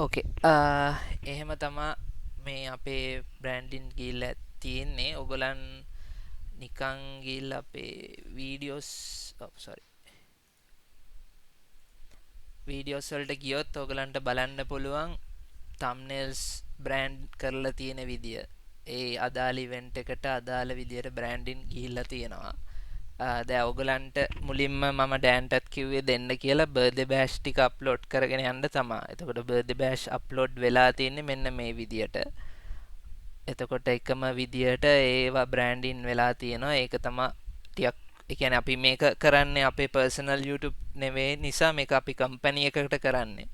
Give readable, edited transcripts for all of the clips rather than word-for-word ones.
ඕකේ එහෙම තමා මේ අපේ බ්‍රෑන්ඩින් ගිහිල්ලා තියෙන්නේ. ඔයගලන් නිකන් ගිහිල්ලා අපේ වීඩියෝස් සෝරි වීඩියෝස් වලට ගියොත් ඔයගලන්ට බලන්න පුළුවන් thumbnails බ්‍රෑන්ඩ් කරලා තියෙන විදිය. ඒ අදාළ ඉවෙන්ට් එකට අදාළ විදියට බ්‍රෑන්ඩින් ගිහිල්ලා තියෙනවා. දැන් ඔයගලන්ට මුලින්ම මම ඩෑන්ටත් කිව්වේ දෙන්න කියලා බර්ත්ඩේ බෑෂ් ටික අප්ලෝඩ් කරගෙන යන්න තමයි. එතකොට බර්ත්ඩේ බෑෂ් අප්ලෝඩ් වෙලා තියෙන්නේ මෙන්න මේ විදියට. එතකොට එකම විදියට ඒවා බ්‍රෑන්ඩින් වෙලා තියෙනවා. ඒක තමයි ටිකක් ඒ කියන්නේ අපි මේක කරන්නේ අපේ පර්සනල් YouTube නෙවෙයි නිසා මේක අපි කම්පැනි එකකට කරන්නේ.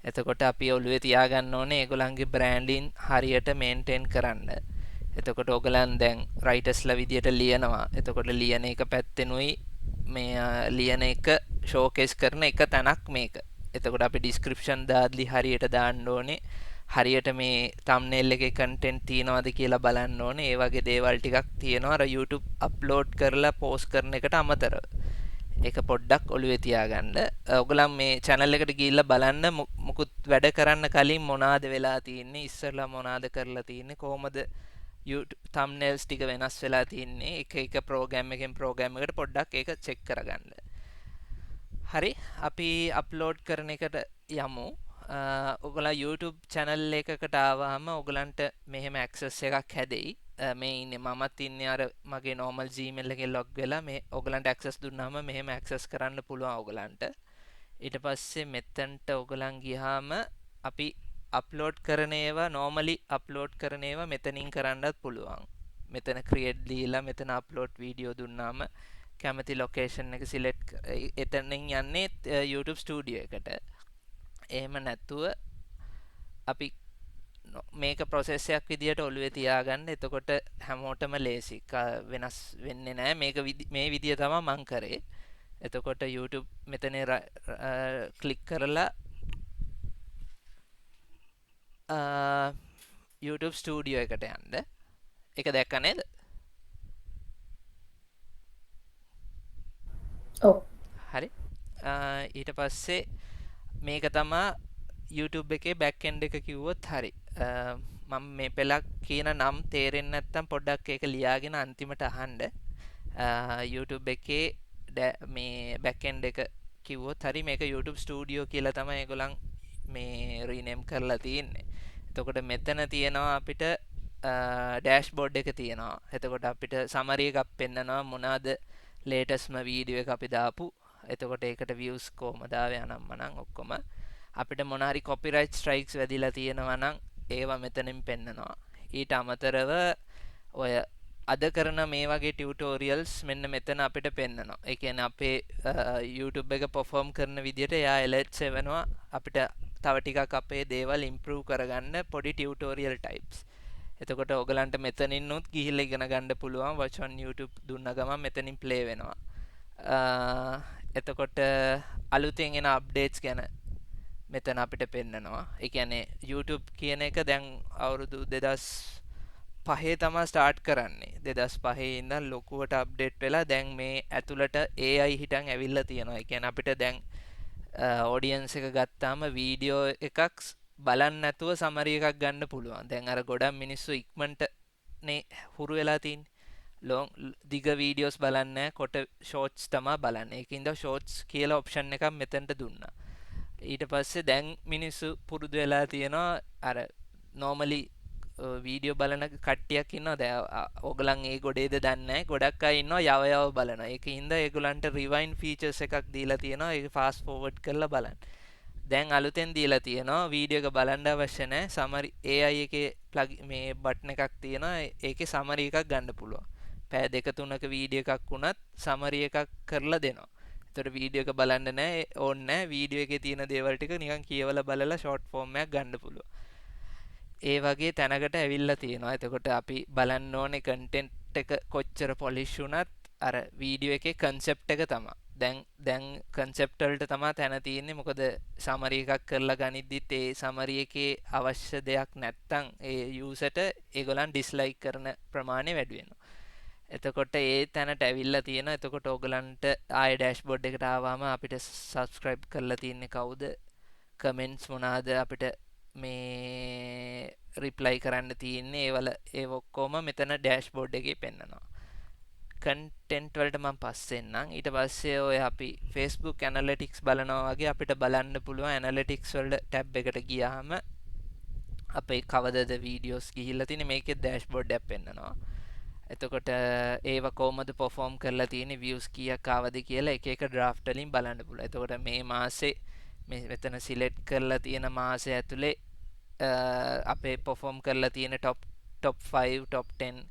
එතකොට අපි ඔළුවේ තියාගන්න ඕනේ ඒගොල්ලන්ගේ බ්‍රෑන්ඩින් හරියට මේන්ටේන් කරන්න. එතකොට ඔයගලන් දැන් රයිටර්ස්ලා විදියට ලියනවා. එතකොට ලියන එක පැත්තෙනුයි මේ ලියන එක ෂෝකේස් කරන එක තැනක් මේක. එතකොට අපි ඩිස්ක්‍රිප්ෂන් දාද්දි හරියට දාන්න ඕනේ. හරියට මේ තම්නේල් එකේ කන්ටෙන්ට් තියනවාද කියලා බලන්න ඕනේ. ඒ වගේ දේවල් ටිකක් තියෙනවා අර YouTube අප්ලෝඩ් කරලා පෝස්ට් කරන එකට අමතරව. ඒක පොඩ්ඩක් ඔළුවේ තියාගන්න. ඔයගලන් මේ channel එකට ගිහිල්ලා බලන්න මුකුත් වැඩ කරන්න කලින් මොනවාද වෙලා තියෙන්නේ, ඉස්සරලා මොනවාද කරලා තියෙන්නේ, කොහොමද YouTube thumbnails ටික වෙනස් වෙලා තියෙන්නේ, එක ප්‍රෝග්‍රෑම් එකෙන් ප්‍රෝග්‍රෑම් එකට පොඩ්ඩක් ඒක චෙක් කරගන්න. හරි අපි අප්ලෝඩ් කරන එකට යමු. ඔයගොල්ලෝ YouTube channel එකකට ආවහම ඔයගලන්ට මෙහෙම access එකක් හැදෙයි. මේ ඉන්නේ මමත් ඉන්නේ අර මගේ normal Gmail එකේ log වෙලා මේ ඔයගලන්ට access දුන්නාම මෙහෙම access කරන්න පුළුවන් ඔයගලන්ට. ඊට පස්සේ මෙතනට ඔයගලන් ගියාම අපි අප්ලෝඩ් කරන ඒවා normally අප්ලෝඩ් කරන ඒවා මෙතනින් කරන්නත් පුළුවන්. මෙතන create දීලා මෙතන අප්ලෝඩ් වීඩියෝ දුන්නාම කැමති ලොකේෂන් එක සිලෙක්ට් එතනින් යන්නේ YouTube ස්ටුඩියෝ එකට. එහෙම නැතුව අපි මේක ප්‍රොසෙස් එකක් විදියට ඔළුවේ තියාගන්න. එතකොට හැමෝටම ලේසි. වෙනස් වෙන්නේ නැහැ. මේක මේ විදිය තමයි මං කරේ. එතකොට YouTube මෙතන ක්ලික් කරලා YouTube ස්ටුඩියෝ එකට යන්න. ඒක දැක්ක නේද? ඔව්. හරි. ඊට පස්සේ මේක තමයි YouTube එකේ back end එක කිව්වොත් හරි. මම මේ පෙළක් කියන නම් තේරෙන්නේ නැත්නම් පොඩ්ඩක් ඒක ලියාගෙන අන්තිමට අහන්න. YouTube එකේ මේ back end එක කිව්වොත් හරි මේක YouTube Studio කියලා තමයි ඒගොල්ලන් මේ රීනේම් කරලා තියෙන්නේ. එතකොට මෙතන තියෙනවා අපිට ඩෑෂ්බෝඩ් එක තියෙනවා. එතකොට අපිට සමරි එකක් පෙන්නනවා මොනවාද ලේටස්ට්ම වීඩියෝ එක අපි දාපු. එතකොට ඒකට views කොහමද ආවේ අනම්මනම් ඔක්කොම අපිට මොන හරි copyright strikes වැදිලා තියෙනවා නම් ඒවා මෙතනින් පෙන්නනවා. ඊට අමතරව ඔය අද කරන මේ වගේ ටියුටෝරියල්ස් මෙන්න මෙතන අපිට පෙන්නනවා. ඒ කියන්නේ අපේ YouTube එක perform කරන විදිහට එයා alerts එවනවා අපිට තව ටිකක් අපේ දේවල් improve කරගන්න පොඩි ටියුටෝරියල් types. එතකොට ඔයගලන්ට මෙතනින්නුත් ගිහිල්ලා ඉගෙන ගන්න පුළුවන්. watch on YouTube දුන්න ගමන් මෙතනින් play වෙනවා. එතකොට අලුතෙන් එන අප්ඩේට්ස් ගැන මෙතන අපිට පෙන්නනවා. ඒ කියන්නේ YouTube කියන එක දැන් අවුරුදු 2005 තමයි ස්ටාර්ට් කරන්නේ. 2005 ඉඳන් ලොකුවට අප්ඩේට් වෙලා දැන් මේ ඇතුළට AI හිටන් ඇවිල්ලා තියෙනවා. ඒ කියන්නේ අපිට දැන් ඔඩියන්ස් එක ගත්තාම වීඩියෝ එකක් බලන්න නැතුව සමරි එකක් ගන්න පුළුවන්. දැන් අර ගොඩක් මිනිස්සු ඉක්මනට නේ හුරු වෙලා තින්නේ. ලොං දිග වීඩියෝස් බලන්නේ කොට ෂෝට්ස් තමයි බලන්නේ. ඒකින්ද ෂෝට්ස් කියලා ඔප්ෂන් එකක් මෙතනට දුන්නා. ඊට පස්සේ දැන් මිනිස්සු පුරුදු වෙලා තියෙනවා අර normally වීඩියෝ බලන කට්ටියක් ඉන්නවා. දැන් ඕගලන් ඒ ගොඩේද දන්නේ නැහැ. ගොඩක් අය ඉන්නවා යව යව බලනවා. ඒකින්ද ඒගොල්ලන්ට rewind features එකක් දීලා තියෙනවා. ඒක fast forward කරලා බලන්න. දැන් අලුතෙන් දීලා තියෙනවා වීඩියෝ එක බලන්න අවශ්‍ය නැහැ. summary AI එකේ මේ බටන් එකක් තියෙනවා. ඒකේ summary එකක් ගන්න පුළුවන්. පැය දෙක තුනක වීඩියෝ එකක් වුණත් summary එකක් කරලා දෙනවා. ඒතර වීඩියෝ එක බලන්න නැහැ ඕනේ නැහැ. වීඩියෝ එකේ තියෙන දේවල් ටික නිකන් කියවලා බලලා ෂෝට් ෆෝම් එකක් ගන්න පුළුවන්. ඒ වගේ තැනකට ඇවිල්ලා තියෙනවා. එතකොට අපි බලන්න ඕනේ කන්ටෙන්ට් එක කොච්චර පොලිෂ් වුණත් අර වීඩියෝ එකේ කන්සෙප්ට් එක තමයි. දැන් කන්සෙප්ට් වලට තමයි තැන තියෙන්නේ. මොකද සමරි එකක් කරලා ගනිද්දිත් ඒ සමරි එකේ අවශ්‍ය දෙයක් නැත්තම් ඒ යූසර්ට ඒගොල්ලන් ඩිස්ලයික් කරන ප්‍රමාණය වැඩි වෙනවා. එතකොට ඒ තැනට ඇවිල්ලා තියෙනවා. එතකොට ඕගලන්ට ආයේ ඩෑෂ්බෝඩ් එකට ආවම අපිට සබ්ස්ක්‍රයිබ් කරලා තියන්නේ කවුද? කමෙන්ට්ස් මොනවාද අපිට මේ රිප්ලයි කරන්න තියෙන්නේ ඒවල ඒ ඔක්කොම මෙතන ඩෑෂ්බෝඩ් එකේ පෙන්නනවා. කන්ටෙන්ට් වලට මම පස්සේ එන්නම්. ඊට පස්සේ ඔය අපි Facebook ඇනලිටික්ස් බලනවා වගේ අපිට බලන්න පුළුවන් ඇනලිටික්ස් වල ටැබ් එකට ගියාම අපේ කවදද වීඩියෝස් ගිහිල්ලා තියෙන්නේ මේකේ ඩෑෂ්බෝඩ් එකක් පෙන්නනවා. එතකොට ඒව කොහොමද පර්ෆෝම් කරලා තියෙන්නේ views කීයක් ආවද කියලා එක එක draft වලින් බලන්න පුළුවන්. එතකොට මේ මාසේ මේ මෙතන සිලෙක්ට් කරලා තියෙන මාසය ඇතුලේ අපේ පර්ෆෝම් කරලා තියෙන top 5 top 10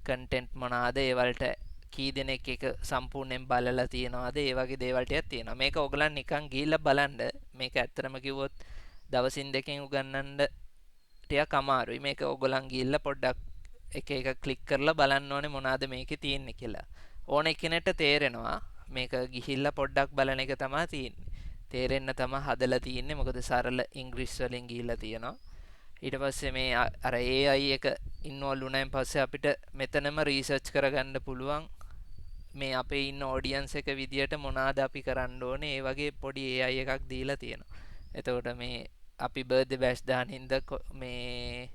කන්ටෙන්ට් මොනවාද ඒ වලට කී දෙනෙක් එක සම්පූර්ණයෙන් බලලා තියෙනවද ඒ වගේ දේවල් ටිකක් තියෙනවා. මේක ඔයගලන් නිකන් ගිහිල්ලා බලන්න. මේක ඇත්තටම කිව්වොත් දවසින් දෙකකින් උගන්නන්න ටිකක් අමාරුයි. මේක ඔයගලන් ගිහිල්ලා පොඩ්ඩක් එක එක ක්ලික් කරලා බලන්න ඕනේ මොනවාද මේකේ තියෙන්නේ කියලා. ඕන කෙනෙක්ට තේරෙනවා මේක ගිහිල්ලා පොඩ්ඩක් බලන එක තමයි තියෙන්නේ. තේරෙන්න තමයි හදලා තියෙන්නේ. මොකද සරල ඉංග්‍රීසි වලින් ගිහිල්ලා තියෙනවා. ඊට පස්සේ මේ අර AI එක ඉන්වෝල්ව් වුණාන් පස්සේ අපිට මෙතනම රිසර්ච් කරගන්න පුළුවන් මේ අපේ ඉන්න ඔඩියන්ස් එක විදියට මොනවාද අපි කරන්න ඕනේ. ඒ වගේ පොඩි AI එකක් දීලා තියෙනවා. එතකොට මේ අපි බර්ත්ඩේ බෑෂ් දාන හින්දා මේ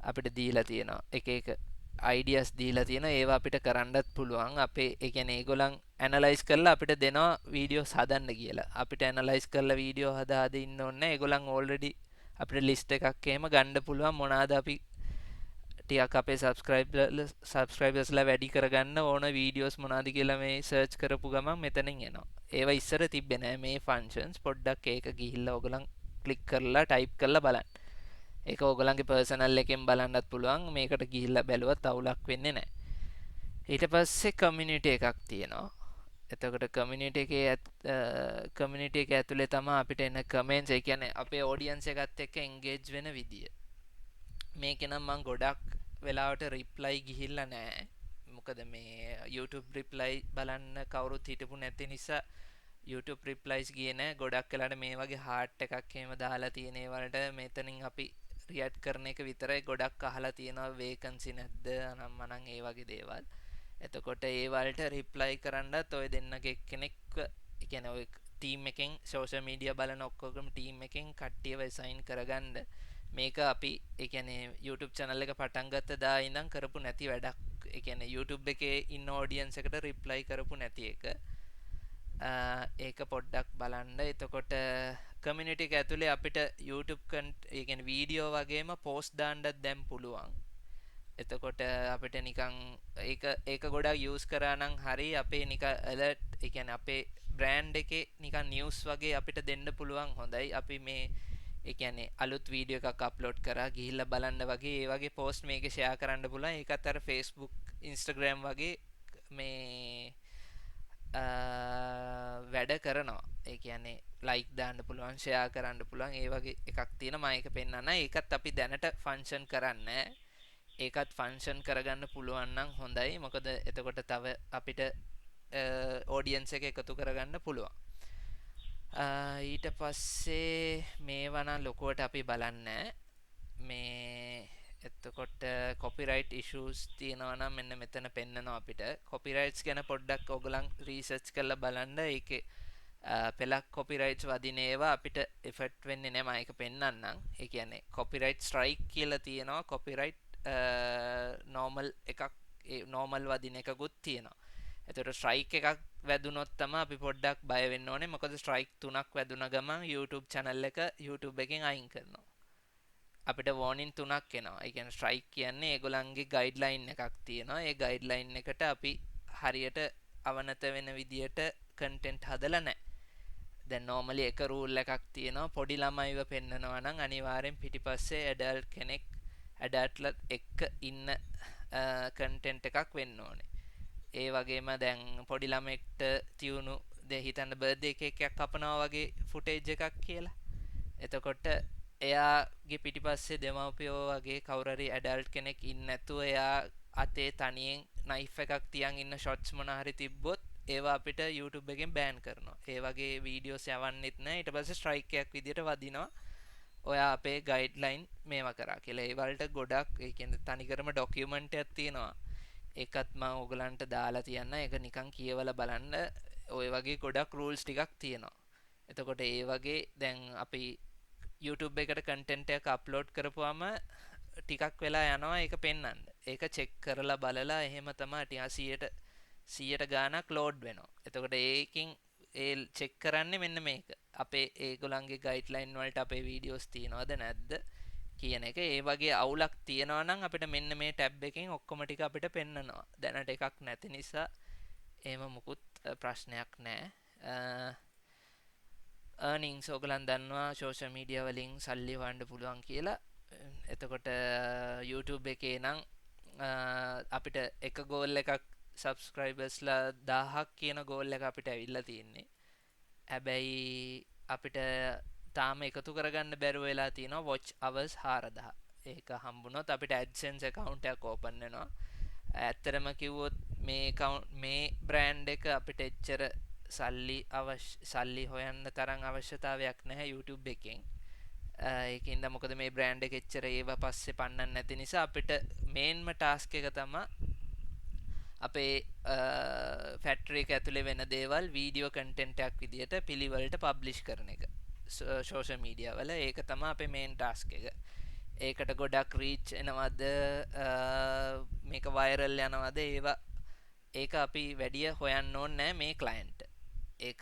අපිට දීලා තියෙනවා එක එක අයිඩියස් දීලා තියෙනවා. ඒවා අපිට කරන්නත් පුළුවන්. අපේ ඒ කියන්නේ ඒගොල්ලන් ඇනලයිස් කරලා අපිට දෙනවා වීඩියෝස් හදන්න කියලා. අපිට ඇනලයිස් කරලා වීඩියෝ හදා ඉන්න ඕනේ නැහැ. ඒගොල්ලන් ඕල්රෙඩි අපිට ලිස්ට් එකක් එහෙම ගන්න පුළුවන් මොනවාද අපි ටිකක් අපේ සබස්ක්‍රයිබර්ස්ලා වැඩි කරගන්න ඕන වීඩියෝස් මොනවාද කියලා මේ සර්ච් කරපු ගමන් මෙතනින් එනවා. ඒවා ඉස්සර තිබ්බේ නැහැ මේ ෆන්ක්ෂන්ස්. පොඩ්ඩක් ඒක ගිහිල්ලා ඔයගොල්ලන් ක්ලික් කරලා ටයිප් කරලා බලන්න. ඒක ඔයගොල්ලන්ගේ පර්සනල් එකෙන් බලන්නත් පුළුවන්. මේකට ගිහිල්ලා බැලුවත් අවුලක් වෙන්නේ නැහැ. ඊට පස්සේ කමියුනිටි එකක් තියෙනවා. එතකොට කමියුනිටි එක ඇතුලේ තමයි අපිට එන කමෙන්ට්ස් ඒ කියන්නේ අපේ ඔඩියන්ස් එකත් එක්ක එන්ගේජ් වෙන විදිය. මේකේ නම් මම ගොඩක් වෙලාවට රිප්ලයි ගිහිල්ලා නැහැ. මොකද මේ YouTube රිප්ලයි බලන්න කවුරුත් හිටපු නැති නිසා YouTube රිප්ලයිස් ගියේ නැහැ. ගොඩක් වෙලාවට මේ වගේ හાર્ට් එකක් එහෙම දාලා තියෙන ඒවලට මෙතනින් අපි රියැක්ට් කරන එක විතරයි ගොඩක් අහලා තියෙනවා. වේකන්සි නැද්ද අනම්මනම් ඒ වගේ දේවල්. එතකොට ඒ වලට රිප්ලයි කරන්නත් ඔය දෙන්නගේ එක්කෙනෙක්ව ඒ කියන්නේ ඔය ටීම් එකෙන් සෝෂල් මීඩියා බලන ඔක්කොගම ටීම් එකෙන් කට්ටියව අසයින් කරගන්න මේක අපි ඒ කියන්නේ YouTube channel එක පටන් ගත්ත දා ඉඳන් කරපු නැති වැඩක්. ඒ කියන්නේ YouTube එකේ ඉන්න ඔඩියන්ස් එකට රිප්ලයි කරපු නැති එක. ඒක පොඩ්ඩක් බලන්න. එතකොට කමියුනිටි එක ඇතුලේ අපිට YouTube ඒ කියන්නේ වීඩියෝ වගේම පෝස්ට් දාන්නත් දැන් පුළුවන්. එතකොට අපිට නිකන් ඒක ගොඩක් යූස් කරා නම් හරි අපේ නිකන් ඇලර්ට් ඒ කියන්නේ අපේ බ්‍රෑන්ඩ් එකේ නිකන් නිවුස් වගේ අපිට දෙන්න පුළුවන්. හොඳයි අපි මේ ඒ කියන්නේ අලුත් වීඩියෝ එකක් අප්ලෝඩ් කරා ගිහිල්ලා බලන්න වගේ ඒ වගේ පෝස්ට් මේකේ ෂෙයා කරන්න පුළුවන්. ඒකත් අර Facebook Instagram වගේ මේ වැඩ කරනවා. ඒ කියන්නේ ලයික් දාන්න පුළුවන් ෂෙයා කරන්න පුළුවන් ඒ වගේ එකක් තියෙනවා. මම ඒක පෙන්නන්න. ඒකත් අපි දැනට ෆන්ක්ෂන් කරන්නේ. ඒකත් ෆන්ක්ෂන් කරගන්න පුළුවන් නම් හොඳයි. මොකද එතකොට තව අපිට ඔඩියන්ස් එක එකතු කරගන්න පුළුවන්. ඊට පස්සේ මේවා නම් ලොකුවට අපි බලන්නේ මේ එතකොට කොපිරයිට් ඉෂුස් තියෙනවා නම් මෙන්න මෙතන පෙන්නනවා අපිට. කොපිරයිට්ස් ගැන පොඩ්ඩක් ඔයගලන් රිසර්ච් කරලා බලන්න. ඒකේ පෙලක් කොපිරයිට්ස් වදින ඒවා අපිට එෆෙක්ට් වෙන්නේ නැහැ. මම ඒක පෙන්නන්නම්. ඒ කියන්නේ කොපිරයිට් ස්ට්‍රයික් කියලා තියෙනවා. කොපිරයිට් නෝමල් එකක් නෝමල් වදින එකකුත් තියෙනවා. එතකොට ස්ට්‍රයික් එකක් වැදුනොත් තමයි අපි පොඩ්ඩක් බය වෙන්න ඕනේ. මොකද ස්ට්‍රයික් 3ක් වැදුන ගමන් YouTube channel එක YouTube එකෙන් අයින් කරනවා. අපිට වෝනින් 3ක් එනවා. ඒ කියන්නේ ස්ට්‍රයික් කියන්නේ ඒගොල්ලන්ගේ ගයිඩ්ලයින් එකක් තියෙනවා. ඒ ගයිඩ්ලයින් එකට අපි හරියට අවනත වෙන විදියට කන්ටෙන්ට් හදලා නැහැ. දැන් normally එක රූල් එකක් තියෙනවා. පොඩි ළමයිව පෙන්නනවා නම් අනිවාර්යෙන් පිටිපස්සේ ඇඩල්ට් කෙනෙක් ඇඩල්ට්ලත් එක්ක ඉන්න කන්ටෙන්ට් එකක් වෙන්න ඕනේ. ඒ වගේම දැන් පොඩි ළමෙක්ට තියුණු හිතන්න බර්ත්ඩේ කේක් එකක් කපනවා වගේ ෆුටේජ් එකක් කියලා. එතකොට එයාගේ පිටිපස්සේ දෙමව්පියෝ වගේ කවුරු හරි ඇඩල්ට් කෙනෙක් ඉන්නේ නැතුව එයා අතේ තනියෙන් නයිෆ් එකක් තියන් ඉන්න ෂොට්ස් මොන හරි තිබ්බොත් ඒවා අපිට YouTube එකෙන් බෑන් කරනවා. ඒ වගේ වීඩියෝස් යවන්නෙත් නැහැ. ඊට පස්සේ ස්ට්‍රයික් එකක් විදියට වදිනවා. ඔයා අපේ ගයිඩ්ලයින් මේවා කරා කියලා. ඒ වලට ගොඩක් ඒ කියන්නේ තනිකරම ඩොකියුමන්ට් එකක් තියෙනවා. ඒකත් මම ඔයගලන්ට දාලා තියන්න. ඒක නිකන් කියවලා බලන්න. ওই වගේ ගොඩක් රූල්ස් ටිකක් තියෙනවා. එතකොට ඒ වගේ දැන් අපි YouTube එකට කන්ටෙන්ට් එක අප්ලෝඩ් කරපුවාම ටිකක් වෙලා යනවා ඒක පෙන්වන්න. ඒක චෙක් කරලා බලලා එහෙම තමයි ටික 100ට ගාණක් ලෝඩ් වෙනවා. එතකොට ඒකින් ඒ චෙක් කරන්නේ මෙන්න මේක. අපේ ඒගොල්ලන්ගේ ගයිඩ්ලයින් වලට අපේ වීඩියෝස් තියනවද නැද්ද කියන එක. ඒ වගේ අවුලක් තියෙනවා නම් අපිට මෙන්න මේ ටැබ් එකෙන් ඔක්කොම ටික අපිට පෙන්නනවා. දැනට එකක් නැති නිසා එහෙම මුකුත් ප්‍රශ්නයක් නැහැ. earnings ඕගලන් දන්නවා social media වලින් සල්ලි හොයන්න පුළුවන් කියලා. එතකොට YouTube එකේ නම් අපිට එක ගෝල් එකක් සබස්ක්‍රයිබර්ස්ලා 1000ක් කියන ගෝල් එක අපිට ඇවිල්ලා තියෙන්නේ. හැබැයි අපිට තාම එකතු කරගන්න බැරුව වෙලා තියෙනවා watch hours 4000. ඒක හම්බුනොත් අපිට AdSense account එකක් open වෙනවා. ඇත්තටම කිව්වොත් මේ බ්‍රෑන්ඩ් එක අපිට එච්චර සල්ලි හොයන්න තරම් අවශ්‍යතාවයක් නැහැ YouTube එකෙන්. ඒකින්ද මොකද මේ බ්‍රෑන්ඩ් එක එච්චර ඒව පස්සේ පන්නන්න නැති නිසා අපිට මේන්ම ටාස්ක් එක තමයි අපේ ෆැක්ටරි එක ඇතුලේ වෙන දේවල් වීඩියෝ කන්ටෙන්ට් එකක් විදියට පිළිවෙලට පබ්ලිෂ් කරන එක සෝෂල් මීඩියා වල. ඒක තමයි අපේ මේන් ටාස්ක් එක. ඒකට ගොඩක් රීච් එනවද මේක වයිරල් යනවද ඒවා ඒක අපි වැඩිය හොයන්න ඕනේ නැහැ මේ ක්ලයන්ට්. ඒක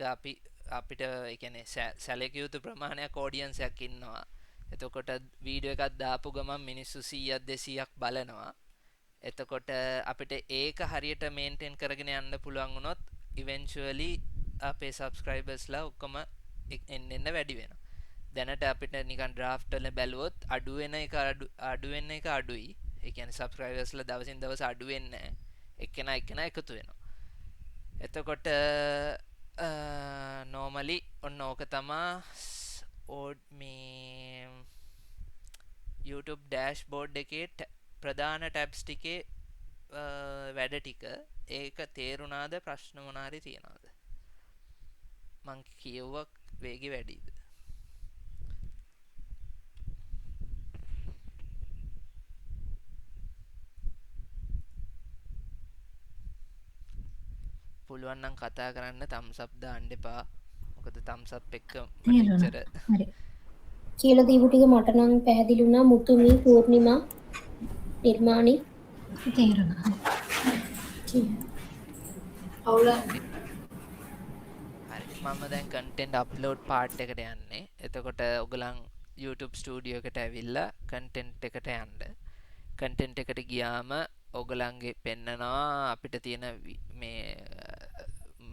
අපිට ඒ කියන්නේ සැලකිය යුතු ප්‍රමාණයක් ඔඩියන්ස් එකක් ඉන්නවා. එතකොට වීඩියෝ එකක් දාපු ගමන් මිනිස්සු 100ක් 200ක් බලනවා. එතකොට අපිට ඒක හරියට මේන්ටේන් කරගෙන යන්න පුළුවන් වුණොත් ඉවෙන්චුවලි අපේ සබ්ස්ක්‍රයිබර්ස්ලා ඔක්කොම එන්න වැඩි වෙනවා. දැනට අපිට නිකන් ඩ්‍රාෆ්ට් වල බැලුවොත් අඩු වෙන එක අඩුයි. ඒ කියන්නේ සබ්ස්ක්‍රයිබර්ස්ලා දවසින් දවස අඩු වෙන්නේ නැහැ. එක්කෙනා එකතු වෙනවා. එතකොට නෝමලි ඔන්න ඕක තමා මේ YouTube ඩෑෂ්බෝඩ් එකේ ප්‍රධාන ටැබ්ස් ටිකේ වැඩ ටික. ඒක තේරුණාද? ප්‍රශ්න මොනාරි තියනවාද? මං කියුවා වේගෙ වැඩිද? පුළුවන් නම් කතා කරන්න thumbs up දාන්න එපා. මොකද thumbs up එක මට හරි. කියලා දීපු ටික මට නම් පැහැදිලි වුණා. මුතුමි, පූර්ණිමා, නිර්මාණි තේරුණා. හරි. මම දැන් කන්ටෙන්ට් අප්ලෝඩ් පාර්ට් එකට යන්නේ. එතකොට ඔයගලන් YouTube ස්ටුඩියෝ එකට ඇවිල්ලා කන්ටෙන්ට් එකට යන්න. කන්ටෙන්ට් එකට ගියාම ඔයගලන්ගේ පෙන්නනවා අපිට තියෙන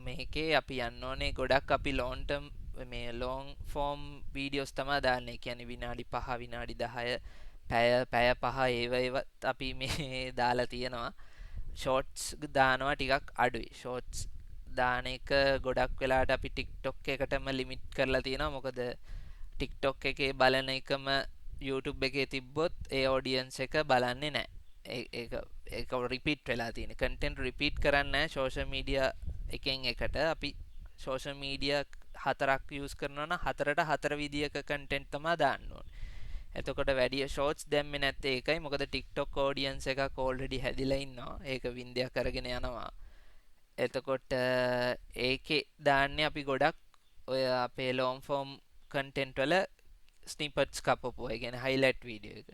මේකේ අපි යන්න ඕනේ ගොඩක් අපි ලොන් ටර්ම් මේ ලොන් ෆෝම් වීඩියෝස් තමයි දාන්නේ. කියන්නේ විනාඩි 5 විනාඩි 10 පැය 5 ඒවත් අපි මේ දාලා තියෙනවා. ෂෝට්ස් දානවා ටිකක් අඩුයි. ෂෝට්ස් දාන එක ගොඩක් වෙලාට අපි TikTok එකටම ලිමිට් කරලා තියෙනවා. මොකද TikTok එකේ බලන එකම YouTube එකේ තිබ්බොත් ඒ ඔඩියන්ස් එක බලන්නේ නැහැ. ඒක රිපීට් වෙලා තියෙන කන්ටෙන්ට් රිපීට් කරන්නේ නැහැ සෝෂල් මීඩියා එකෙන් එකට. අපි සෝෂල් මීඩියා 4ක් යූස් කරනවා නම් 4ට 4 විදියක කන්ටෙන්ට් තමයි දාන්න ඕනේ. එතකොට වැඩි ෂෝට්ස් දැම්මේ නැත්තේ ඒකයි. මොකද TikTok ඔඩියන්ස් එකක් ඕල්රෙඩි හැදිලා ඉන්නවා. ඒක වින්දයක් කරගෙන යනවා. එතකොට ඒකේ දාන්නේ අපි ගොඩක් ඔය අපේ ලොන් ෆෝම් කන්ටෙන්ට් වල ස්නිපට්ස් කපපුවා. ඒ කියන්නේ හයිලයිට් වීඩියෝ එක.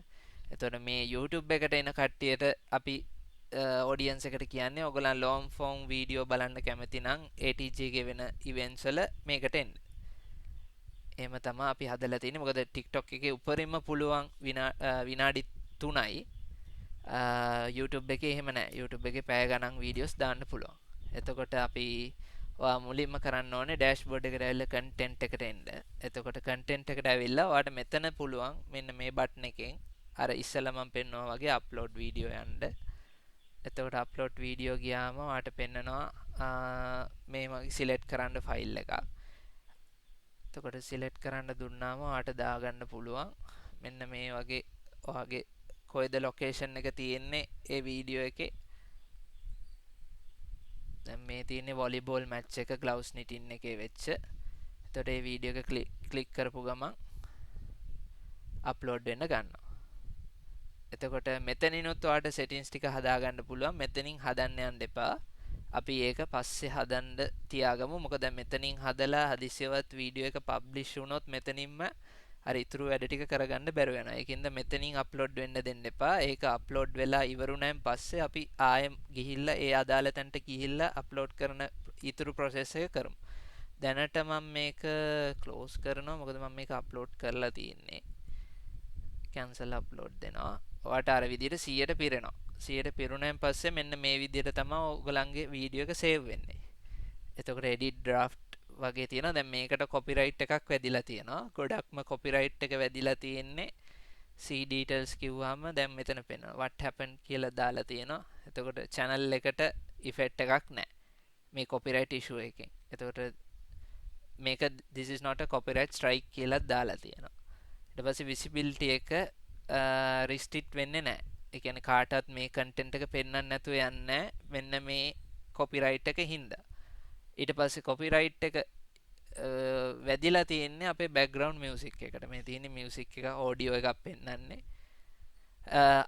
එතකොට මේ YouTube එකට එන කට්ටියට අපි ඔඩියන්ස් එකට කියන්නේ ඔයගොල්ලන් ලොන් ෆෝම් වීඩියෝ බලන්න කැමති නම් ATG එකේ වෙන ඉවෙන්ට්ස් වල මේකට එන්න. එහෙම තමයි අපි හදලා තියෙන්නේ. මොකද TikTok එකේ උඩරින්ම පුළුවන් විනාඩි 3යි. YouTube එකේ එහෙම නැහැ. YouTube එකේ පැය ගණන් වීඩියෝස් දාන්න පුළුවන්. එතකොට අපි මුලින්ම කරන්න ඕනේ ඩෑෂ්බෝඩ් එකට ඇවිල්ලා කන්ටෙන්ට් එකට එන්න. එතකොට කන්ටෙන්ට් එකට ඇවිල්ලා ඔයාලට මෙතන පුළුවන් මෙන්න මේ බටන් එකෙන් අර ඉස්සෙල්ලා මම පෙන්නුවා වගේ අප්ලෝඩ් වීඩියෝ යන්න. එතකොට අප්ලෝඩ් වීඩියෝ ගියාම ඔයාලට පෙන්නනවා මේ මගේ සිලෙක්ට් කරන්න ෆයිල් එකක්. එතකොට සිලෙක්ට් කරන්න දුන්නාම ඔයාලට දාගන්න පුළුවන් මෙන්න මේ වගේ ඔයාගේ කොයිද ලොකේෂන් එක තියෙන්නේ ඒ වීඩියෝ එකේ. දැන් මේ තියෙන්නේ වොලිබෝල් මැච් එක ග්ලව්ස් නිටින් එකේ වෙච්ච. එතකොට මේ වීඩියෝ එක ක්ලික් කරපු ගමන් අප්ලෝඩ් වෙන්න ගන්නවා. එතකොට මෙතනිනුත් ඔයාලට සෙටින්ග්ස් ටික හදාගන්න පුළුවන්. මෙතනින් හදන්න යන්න එපා. අපි ඒක පස්සේ හදන්න තියාගමු. මොකද මෙතනින් හදලා හදිසියවත් වීඩියෝ එක පබ්ලිෂ් වුණොත් මෙතනින්ම අර ඉතුරු වැඩ ටික කරගන්න බැරුව යනවා. ඒකින්ද මෙතනින් අප්ලෝඩ් වෙන්න දෙන්න එපා. ඒක අප්ලෝඩ් වෙලා ඉවරුණාන් පස්සේ අපි ආයෙම ගිහිල්ලා ඒ අදාළ තැනට ගිහිල්ලා අප්ලෝඩ් කරන ඉතුරු ප්‍රොසෙස් එක කරමු. දැනට මම මේක ක්ලෝස් කරනවා. මොකද මම මේක අප්ලෝඩ් කරලා තියෙන්නේ. කැන්සල් අප්ලෝඩ් දෙනවා. ඔයාට අර විදිහට 100ට පිරෙනවා. 100ට පිරුණාන් පස්සේ මෙන්න මේ විදිහට තමයි ඔයගලන්ගේ වීඩියෝ එක සේව් වෙන්නේ. එතකොට edit draft වගේ තියෙනවා. දැන් මේකට කොපිරයිට් එකක් වැදිලා තියෙනවා. ගොඩක්ම කොපිරයිට් එක වැදිලා තියෙන්නේ C details කිව්වම දැන් මෙතන පෙන්නනවා what happened කියලා දාලා තියෙනවා. එතකොට channel එකට effect එකක් නැහැ මේ copyright issue එකෙන්. එතකොට මේක this is not a copyright strike කියලා දාලා තියෙනවා. ඊට පස්සේ visibility එක restrict වෙන්නේ නැහැ. ඒ කියන්නේ කාටවත් මේ content එක පෙන්වන්න නැතුව යන්නේ මෙන්න මේ copyright එක හින්දා. ඊට පස්සේ copyright එක වැදිලා තියෙන්නේ අපේ background music එකට. මේ තියෙන music එක audio එකක් පෙන්වන්නේ.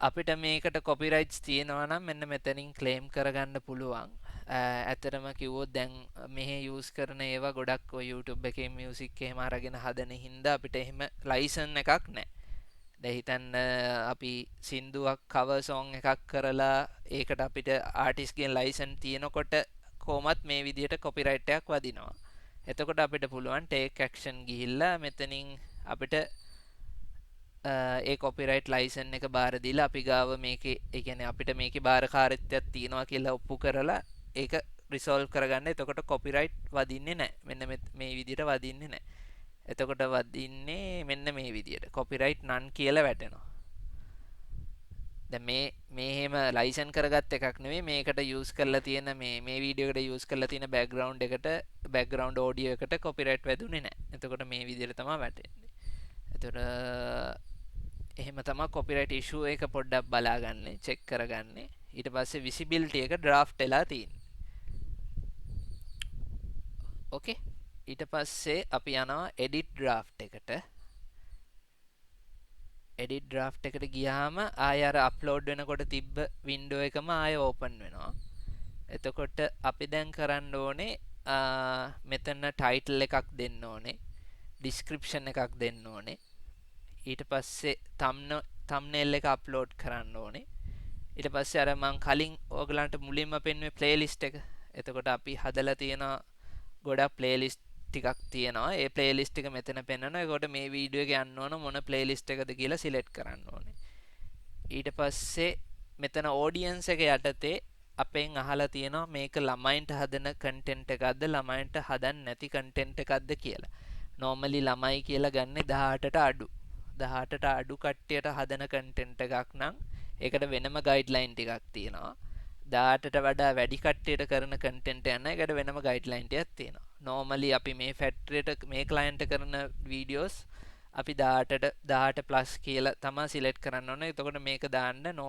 අපිට මේකට copyrights තියෙනවා නම් මෙන්න මෙතනින් claim කරගන්න පුළුවන්. ඇත්තටම කිව්වොත් දැන් මෙහි use කරන ඒවා ගොඩක් ඔය YouTube එකේ music එහෙම අරගෙන හදන හින්දා අපිට එහෙම license එකක් නැහැ. දැන් හිතන්න අපි සින්දුවක් cover song එකක් කරලා ඒකට අපිට artist ගෙන් license තියෙනකොට කොහොමත් මේ විදිහට copyright එකක් වදිනවා. එතකොට අපිට පුළුවන් take action ගිහිල්ලා මෙතනින් අපිට ඒ copyright license එක බාර දීලා අපි ගාව මේකේ ඒ කියන්නේ අපිට මේකේ බාරකාරීත්වයක් තියෙනවා කියලා ඔප්පු කරලා ඒක resolve කරගන්න. එතකොට copyright වදින්නේ නැහැ. මෙන්න මේ විදිහට වදින්නේ නැහැ. එතකොට වදින්නේ මෙන්න මේ විදිහට copyright none කියලා වැටෙනවා. දැන් මේ එහෙම ලයිසන් කරගත් එකක් නෙවෙයි මේකට යූස් කරලා තියෙන මේ වීඩියෝ එකට යූස් කරලා තියෙන බෑග්ග්‍රවුන්ඩ් එකට බෑග්ග්‍රවුන්ඩ් ඔඩියෝ එකට කොපිරයිට් වැදුනේ නැහැ. එතකොට මේ විදිහට තමයි වැටෙන්නේ. එතකොට එහෙම තමයි කොපිරයිට් ඉෂුව එක පොඩ්ඩක් බලාගන්නේ, චෙක් කරගන්නේ. ඊට පස්සේ විසිබිලිටි එක ඩ්‍රාෆ්ට් වෙලා තියෙන්නේ. ඕකේ. ඊට පස්සේ අපි යනවා edit draft එකට. edit draft එකට ගියාම ආය අර අප්ලෝඩ් වෙනකොට තිබ්බ වින්ඩෝ එකම ආය ඕපන් වෙනවා. එතකොට අපි දැන් කරන්න ඕනේ මෙතන ටයිටල් එකක් දෙන්න ඕනේ, ඩිස්ක්‍රිප්ෂන් එකක් දෙන්න ඕනේ. ඊට පස්සේ thumbnail එක අප්ලෝඩ් කරන්න ඕනේ. ඊට පස්සේ අර මං කලින් ඔයගලන්ට මුලින්ම පෙන්වුවේ ප්ලේලිස්ට් එක. එතකොට අපි හදලා තියෙන ගොඩක් ප්ලේලිස්ට් ටිකක් තියෙනවා. ඒ ප්ලේලිස්ට් එක මෙතන පෙන්වනවා. ඒකට මේ වීඩියෝ එක යන්න ඕන මොන ප්ලේලිස්ට් එකද කියලා සිලෙක්ට් කරන්න ඕනේ. ඊට පස්සේ මෙතන ඔඩියන්ස් එක යටතේ අපෙන් අහලා තියෙනවා මේක ළමයින්ට හදන කන්ටෙන්ට් එකක්ද ළමයින්ට හදන්න නැති කන්ටෙන්ට් එකක්ද කියලා. normally ළමයි කියලා ගන්නේ 18ට අඩු. 18ට අඩු කට්ටියට හදන කන්ටෙන්ට් එකක් නම් ඒකට වෙනම ගයිඩ්ලයින් ටිකක් තියෙනවා. 18ට වඩා වැඩි කට්ටියට කරන කන්ටෙන්ට් යන එකට වෙනම ගයිඩ්ලයින් ටිකක් තියෙනවා. normally අපි මේ ෆැක්ටරියට මේ ක්ලයන්ට් කරන වීඩියෝස් අපි 18 plus කියලා තමයි සිලෙක්ට් කරන්න ඕනේ. එතකොට මේක දාන්න no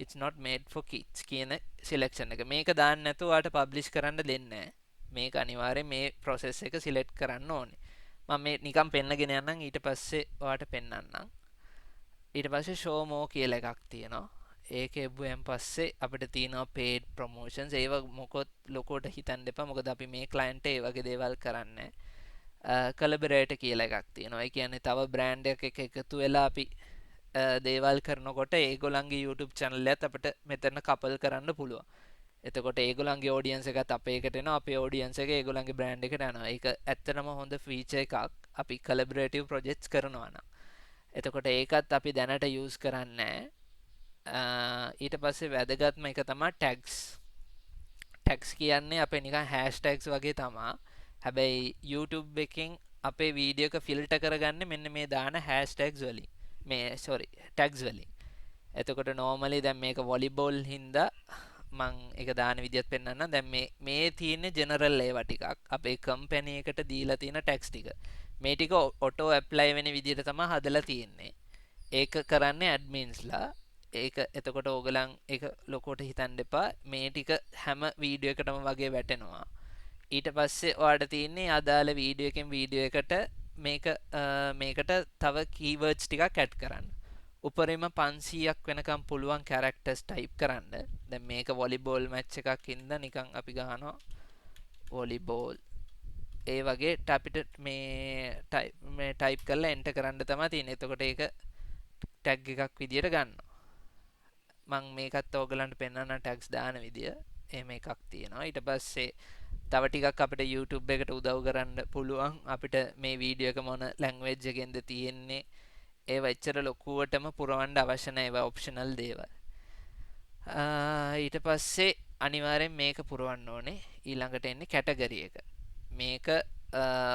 it's not made for kids කියන සිලෙක්ෂන් එක. මේක දාන්න නැතුව ඔයාලට පබ්ලිෂ් කරන්න දෙන්නේ නැහැ. මේක අනිවාර්යෙන් මේ process එක සිලෙක්ට් කරන්න ඕනේ. මම මේ නිකන් පෙන්නගෙන යන්නම් ඊට පස්සේ ඔයාලට පෙන්නන්නම්. ඊට පස්සේ show more කියලා එකක් තියෙනවා. ඒක එබ්බුවෙන් පස්සේ අපිට තියෙනවා paid promotions. ඒව මොකොත් ලොකෝට හිතන්න එපා. මොකද අපි මේ client ඒ වගේ දේවල් කරන්නේ. collaborate කියලා එකක් තියෙනවා. ඒ කියන්නේ තව brand එකක එකතු වෙලා අපි දේවල් කරනකොට ඒගොල්ලන්ගේ YouTube channel එකත් අපිට මෙතන couple කරන්න පුළුවන්. එතකොට ඒගොල්ලන්ගේ audience එකත් අපේ එකට එනවා. අපේ audience එක ඒගොල්ලන්ගේ brand එකට යනවා. ඒක ඇත්තටම හොඳ feature එකක්. අපි collaborative projects කරනවා නම්. එතකොට ඒකත් අපි දැනට use කරන්නේ ඊට පස්සේ වැදගත්ම එක තමයි tags කියන්නේ අපේ නිකන් hashtags වගේ තමයි. හැබැයි YouTube එකෙන් අපේ වීඩියෝ එක ෆිල්ටර් කරගන්නේ මෙන්න මේ දාන hashtags වලින්. tags වලින්. එතකොට normally දැන් මේක volleyball හින්දා මං ඒක දාන විදිහත් පෙන්නන්නම්. දැන් මේ තියෙන general ඒවා ටිකක් අපේ company එකට දීලා තියෙන tags ටික. මේ ටික auto apply වෙන විදිහට තමයි හදලා තියෙන්නේ. ඒක කරන්නේ adminsලා. ඒක එතකොට ඕගලන් ඒක ලොකෝට හිතන්න එපා. මේ ටික හැම වීඩියෝ එකටම වගේ වැටෙනවා. ඊට පස්සේ ඔයාලට තියෙන්නේ අදාළ වීඩියෝ එකෙන් වීඩියෝ එකට මේකට තව keywords ටිකක් add කරන්න. උපරිම 500ක් වෙනකම් පුළුවන් characters type කරන්න. දැන් මේක volleyball match එකක් ඉඳලා නිකන් අපි ගහනවා volleyball ඒ වගේ අපිට මේ ටයිප් කරලා එන්ටර් කරන්න තමයි තියෙන්නේ. එතකොට ඒක ටැග් එකක් විදියට ගන්නවා. මං මේකත් ඕගලන්ට පෙන්වන්න ටැග්ස් දාන විදිය. එහෙම එකක් තියෙනවා. ඊට පස්සේ තව ටිකක් අපිට YouTube එකට උදව් කරන්න පුළුවන්. අපිට මේ වීඩියෝ එක මොන ලැන්ග්වේජ් එකෙන්ද තියෙන්නේ ඒවා එච්චර ලොකුවටම පුරවන්න අවශ්‍ය නැහැ. ඒවා ඔප්ෂනල් දේවල්. ඊට පස්සේ අනිවාර්යෙන් මේක පුරවන්න ඕනේ. ඊළඟට එන්නේ කැටගරි එක. මේක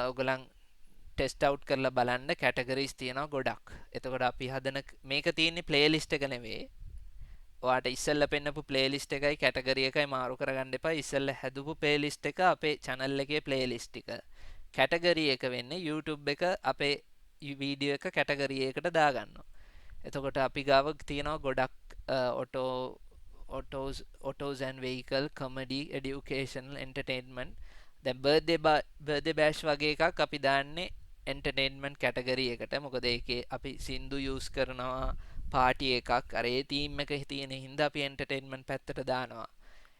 ඔයගලන් ටෙස්ට් අවුට් කරලා බලන්න කැටගරිස් තියෙනවා ගොඩක්. එතකොට අපි හදන මේක තියෙන්නේ ප්ලේලිස්ට් එක නෙවෙයි. ඔයාට ඉස්සෙල්ලා පෙන්නපු ප්ලේලිස්ට් එකයි කැටගරි එකයි මාරු කරගන්න එපා. ඉස්සෙල්ලා හැදුපු ප්ලේලිස්ට් එක අපේ channel එකේ ප්ලේලිස්ට් එක. කැටගරි එක වෙන්නේ YouTube එක අපේ වීඩියෝ එක කැටගරි එකකට දාගන්නවා. එතකොට අපි ගාව තියෙනවා ගොඩක් autos and vehicle, comedy, educational, entertainment. දැන් birthday bash වගේ එකක් අපි දාන්නේ entertainment category එකට. මොකද ඒකේ අපි සින්දු use කරනවා, පාටි එකක් අර ඒ තීම් එක තියෙන හින්දා අපි entertainment පැත්තට දානවා.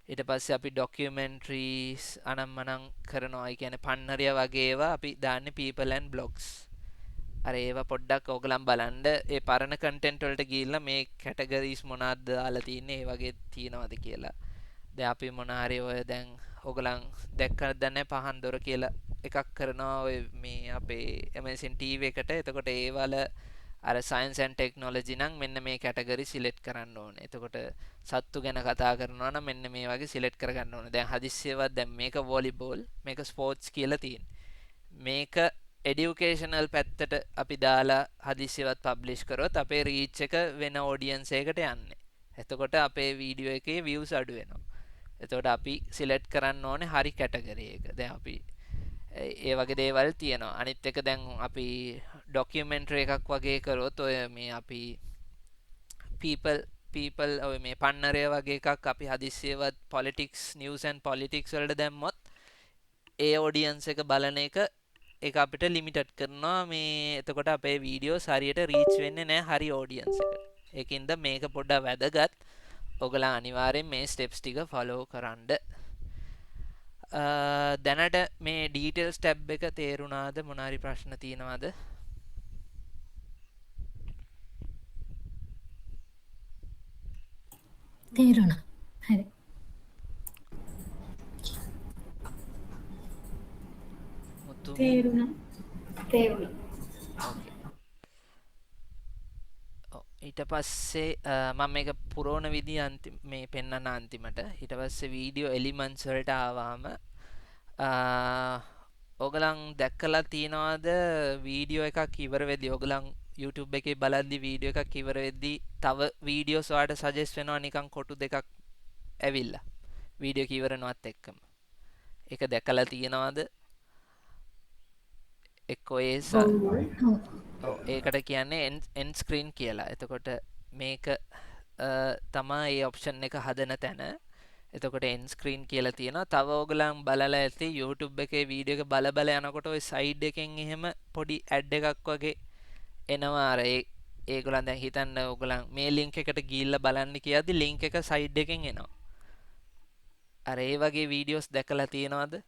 ඊට පස්සේ අපි documentaries අනම්මනම් කරනවා. ඒ කියන්නේ පන්නරය වගේ ඒවා අපි දාන්නේ people and blogs. අර ඒවා පොඩ්ඩක් ඕගලන් බලන්න. ඒ පරණ කන්ටෙන්ට් වලට ගිහිල්ලා මේ කැටගරිස් මොනවද දාලා තියෙන්නේ ඒ වගේ තියෙනවද කියලා. දැන් අපි මොන හරි ඔය දැන් ඕගලන් දැක්කද දැන් පහන් දොර කියලා එකක් කරනවා ඔය මේ අපේ Amazon TV එකට. එතකොට ඒ වල අර science and technology නම් මෙන්න මේ කැටගරි සිලෙක්ට් කරන්න ඕනේ. එතකොට සත්තු ගැන කතා කරනවා නම් මෙන්න මේ වගේ සිලෙක්ට් කරගන්න ඕනේ. දැන් හදිස්සියවත් දැන් මේක වොලිබෝල්, මේක ස්පෝර්ට්ස් කියලා තියෙන්නේ. මේක එඩියුකේෂනල් පැත්තට අපි දාලා හදිස්සියවත් පබ්ලිෂ් කරොත් අපේ රීච් එක වෙන ඔඩියන්ස් එකකට යන්නේ. එතකොට අපේ වීඩියෝ එකේ views අඩු වෙනවා. එතකොට අපි සිලෙක්ට් කරන්න ඕනේ හරි කැටගරි එක. දැන් අපි ඒ වගේ දේවල් තියෙනවා. අනිත් එක දැන් අපි ඩොකියුමෙන්ටරි එකක් වගේ කරොත් ඔය මේ අපි people ඔය මේ පන්නරය වගේ එකක් අපි හදිස්සියවත් politics news and politics වලට දැම්මොත් ඒ ඔඩියන්ස් එක බලන එක ඒක අපිට ලිමිටඩ් කරනවා. මේ එතකොට අපේ වීඩියෝස් හරියට රීච් වෙන්නේ නැහැ හරි ඔඩියන්ස් එකට. ඒකින්ද මේක පොඩ්ඩක් වැදගත්. ඔයගලා අනිවාර්යෙන් මේ ස්ටෙප්ස් ටික ෆලෝ කරන්න. දැනට මේ ඩීටේල්ස් ටැබ් එක තේරුණාද? මොනාරි ප්‍රශ්න තියෙනවද? තේරුණා. හරි. මුතු තේරුණා. ඕකේ. ඊට පස්සේ මම මේක පුරවන විදිය මේ පෙන්වන්න අන්තිමට. ඊට පස්සේ වීඩියෝ එලිමන්ට්ස් වලට ආවම ඔයගලන් දැක්කලා තියනවාද වීඩියෝ එකක් ඉවර වෙද්දී ඔයගලන් YouTube එකේ බලද්දි වීඩියෝ එකක් ඉවර වෙද්දී තව වීඩියෝස් ඔයාලට සජෙස්ට් වෙනවා නිකන් කොටු දෙකක් ඇවිල්ලා වීඩියෝ එක ඉවරනවත් එක්කම. ඒක දැකලා තියනවාද? එක්කෝ ඒකට කියන්නේ end screen කියලා. එතකොට මේක තමයි ඒ ඔප්ෂන් එක හදන තැන. එතකොට end screen කියලා තියෙනවා. තව ඕගලන් බලලා ඇති YouTube එකේ වීඩියෝ එක බල බල යනකොට ওই side එකෙන් එහෙම පොඩි ad එකක් වගේ එනවා. අර ඒගොල්ලන් දැන් හිතන්න ඕගලන් මේ link එකට ගිහිල්ලා බලන්න කියද්දි link එක side එකෙන් එනවා. අර ඒ වගේ වීඩියෝස් දැකලා තියෙනවද?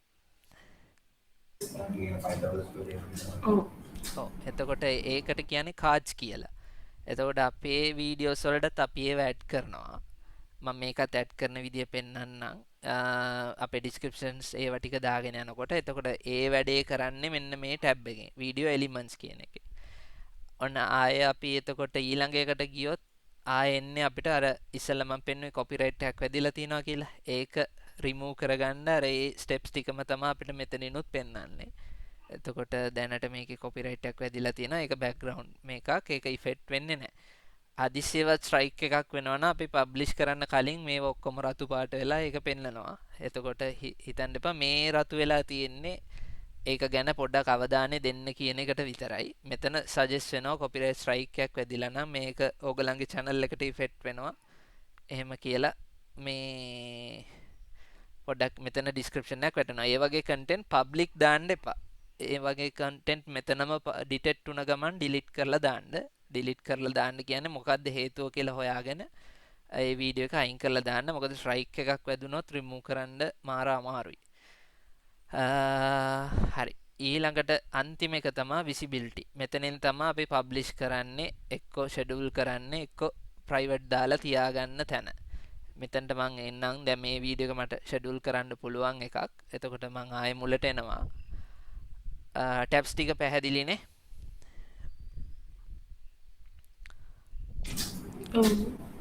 ඔව්. එතකොට ඒකට කියන්නේ cards කියලා. එතකොට අපේ වීඩියෝස් වලටත් අපි ඒව ඇඩ් කරනවා. මම මේකත් ඇඩ් කරන විදිය පෙන්වන්නම්. අපේ descriptions ඒව ටික දාගෙන යනකොට එතකොට ඒ වැඩේ කරන්නේ මෙන්න මේ ටැබ් එකේ video elements කියන එකේ. ඔන්න ආයේ අපි එතකොට ඊළඟ එකට ගියොත් ආයේ එන්නේ අපිට අර ඉස්සෙල්ලා මම පෙන්නුවේ copyright එකක් වැදිලා තියෙනවා කියලා. ඒක remove කරගන්න අර ඒ steps ටිකම තමයි අපිට මෙතනිනුත් පෙන්වන්නේ. එතකොට දැනට මේකේ copyright එකක් වැදිලා තියෙනවා. ඒක background මේකක්. ඒක effect වෙන්නේ නැහැ. හදිස්සියවත් ස්ට්‍රයික් එකක් වෙනවා නම් අපි පබ්ලිෂ් කරන්න කලින් මේව ඔක්කොම රතු පාට වෙලා ඒක පෙන්නනවා. එතකොට හිතන්න එපා මේ රතු වෙලා තියෙන්නේ ඒක ගැන පොඩ්ඩක් අවධානය දෙන්න කියන එකට විතරයි. මෙතන සජෙස්ට් වෙනවා කොපිරයිට් ස්ට්‍රයික් එකක් වැදිලා නම් මේක ඕගලන්ගේ channel එකට ඉෆෙක්ට් වෙනවා. එහෙම කියලා මේ පොඩ්ඩක් මෙතන description එකක් වැටෙනවා. ඒ වගේ content public දාන්න එපා. ඒ වගේ content මෙතනම detect වුණ ගමන් delete කරලා දාන්න. delete කරලා දාන්න කියන්නේ මොකද්ද හේතුව කියලා හොයාගෙන ඒ වීඩියෝ එක අයින් කරලා දාන්න. මොකද ස්ට්‍රයික් එකක් වැදුනොත් remove කරන්න මාර අමාරුයි. හරි ඊළඟට අන්තිම එක තමා විසිබිලිටි. මෙතනින් තමා අපි පබ්ලිෂ් කරන්නේ එක්කෝ ෂෙඩියුල් කරන්නේ එක්කෝ ප්‍රයිවට් දාලා තියාගන්න තැන. මෙතනට මං එන්නම් දැන් මේ වීඩියෝ එක මට ෂෙඩියුල් කරන්න පුළුවන් එකක්. එතකොට මං ආයෙ මුලට එනවා. ටැබ්ස් ටික පැහැදිලිනේ?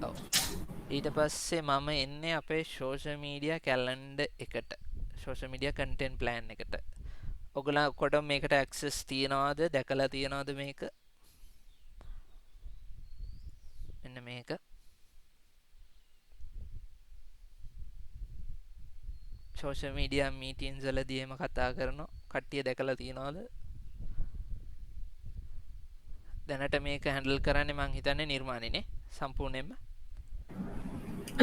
ඔව්. ඊට පස්සේ මම එන්නේ අපේ සෝෂල් මීඩියා කැලෙන්ඩර් එකට. සෝෂල් මීඩියා කන්ටෙන්ට් ප්ලෑන් එකට. ඔයගොල්ලෝ කොට මේකට ඇක්සස් තියනවාද? දැකලා තියනවාද මේක? මෙන්න මේක. සෝෂල් මීඩියා මීටින්ස් වලදී එහෙම කතා කරන කට්ටිය දැකලා තියනවාද? දැනට මේක හැන්ඩල් කරන්නේ මං හිතන්නේ නිර්මාණිනේ සම්පූර්ණයෙන්ම.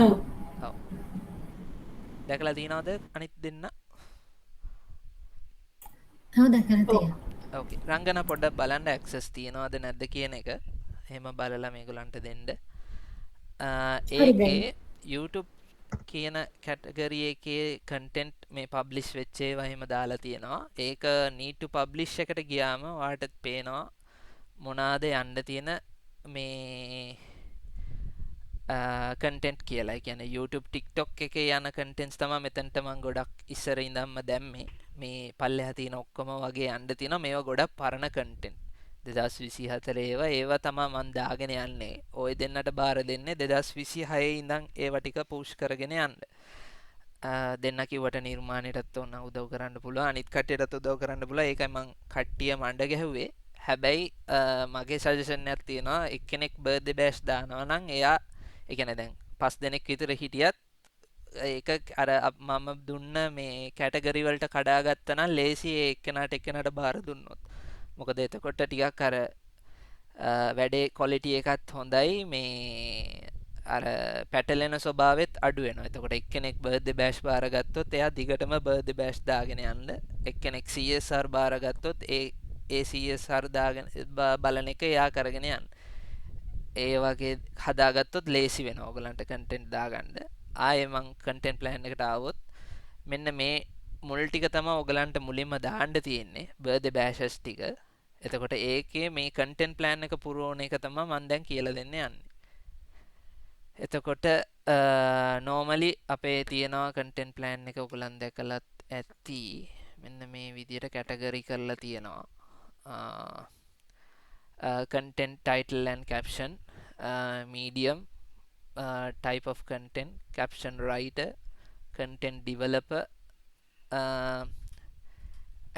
ඔව්. ඔව්. දැකලා තියනවාද අනිත් දෙන්න? ඔව් දැකලා තියෙනවා. ඕකේ. රංගන පොඩ්ඩක් බලන්න ඇක්සස් තියනවාද නැද්ද කියන එක. එහෙම බලලා මේගොල්ලන්ට දෙන්න. ඒකේ YouTube කියන කැටගරි එකේ කන්ටෙන්ට් මේ පබ්ලිෂ් වෙච්ච ඒවා එහෙම දාලා තියෙනවා. ඒක need to publish එකට ගියාම ඔයාලට පේනවා මොනවාද යන්න තියෙන මේ කන්ටෙන්ට් කියලා. ඒ කියන්නේ YouTube TikTok එකේ යන කන්ටෙන්ට්ස් තමයි මෙතනට මම ගොඩක් ඉස්සර ඉඳන්ම දැම්මේ. මේ පල්ලෙහා තියෙන ඔක්කොම වගේ යන්න තියෙනවා. මේවා ගොඩක් පරණ කන්ටෙන්ට්. 2024 ඒවා තමයි මම දාගෙන යන්නේ. ওই දෙන්නට බාර දෙන්නේ 2026 ඉඳන් ඒවා ටික පුෂ් කරගෙන යන්න. දෙන්න කිව්වට නිර්මාණයටත් ඕන උදව් කරන්න පුළුවන්. අනිත් කට්ටියටත් උදව් කරන්න පුළුවන්. ඒකයි මං කට්ටිය මණ්ඩ ගැහුවේ. හැබැයි මගේ සජෙෂන් එකක් තියෙනවා. එක්කෙනෙක් බර්ත්ඩේ බෑෂ් දානවා නම් එයා ඒ කියන්නේ දැන් 5 දෙනෙක් විතර හිටියත් ඒක අර මම දුන්න මේ කැටගරි වලට කඩාගත්තා නම් ලේසි ඒ එක්කෙනාට බාර දුන්නොත්. මොකද එතකොට ටිකක් අර වැඩේ ක්වොලිටි එකත් හොඳයි මේ අර පැටලෙන ස්වභාවෙත් අඩු වෙනවා. එතකොට එක්කෙනෙක් බර්ත්ඩේ බෑෂ් බාරගත්තොත් එයා දිගටම බර්ත්ඩේ බෑෂ් දාගෙන යන්න. එක්කෙනෙක් CSR බාරගත්තොත් ඒ CSR දාගෙන බලන එක එයා කරගෙන යන්න. ඒ වගේ හදාගත්තොත් ලේසි වෙනවා ඔයගලන්ට කන්ටෙන්ට් දාගන්න. ආයේ මං කන්ටෙන්ට් ප්ලෑන් එකට ආවොත් මෙන්න මේ මුල් ටික තමයි ඔයගලන්ට මුලින්ම දාන්න තියෙන්නේ බර්ත්ඩේ බෑෂස් ටික. එතකොට ඒකේ මේ කන්ටෙන්ට් ප්ලෑන් එක පුරවන එක තමයි මම දැන් කියලා දෙන්න යන්නේ. එතකොට නෝමලි අපේ තියෙනවා කන්ටෙන්ට් ප්ලෑන් එක ඔයගලන් දැකලත් ඇති. මෙන්න මේ විදිහට කැටගරි කරලා තියෙනවා. Content title and caption, medium, type of content, caption writer, content developer,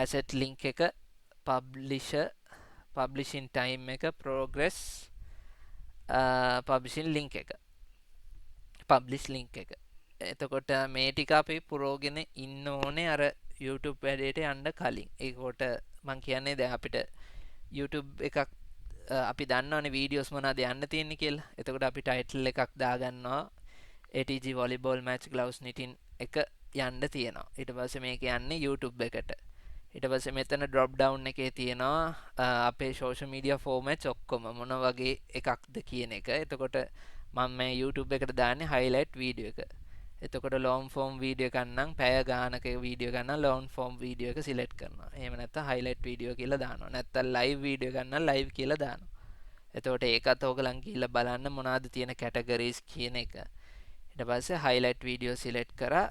asset link එක, publisher, publishing time එක, progress, publishing link එක, publish link එක. එතකොට මේ ටික අපි පුරෝගෙන ඉන්න ඕනේ අර YouTube වැඩේට යන්න කලින්. ඒකට මම කියන්නේ දැන් අපිට YouTube එකක් අපි දන්නවනේ වීඩියෝස් මොනවද යන්න තියෙන්නේ කියලා. එතකොට අපි ටයිටල් එකක් දාගන්නවා ATG volleyball match gloves knitting එක යන්න තියෙනවා. ඊට පස්සේ මේක යන්නේ YouTube එකට. ඊට පස්සේ මෙතන drop down එකේ තියෙනවා අපේ social media formats ඔක්කොම මොන වගේ එකක්ද කියන එක. එතකොට මම මේ YouTube එකට දාන්නේ highlight video එක. එතකොට long form video එකක් නම් පැය ගානක වීඩියෝ එකක් නම් long form video එක select කරනවා. එහෙම නැත්නම් highlight video කියලා දානවා. නැත්නම් live video එකක් නම් live කියලා දානවා. එතකොට ඒකත් ඕගලන් ගිහිල්ලා බලන්න මොනවද තියෙන categories කියන එක. ඊට පස්සේ highlight video select කරා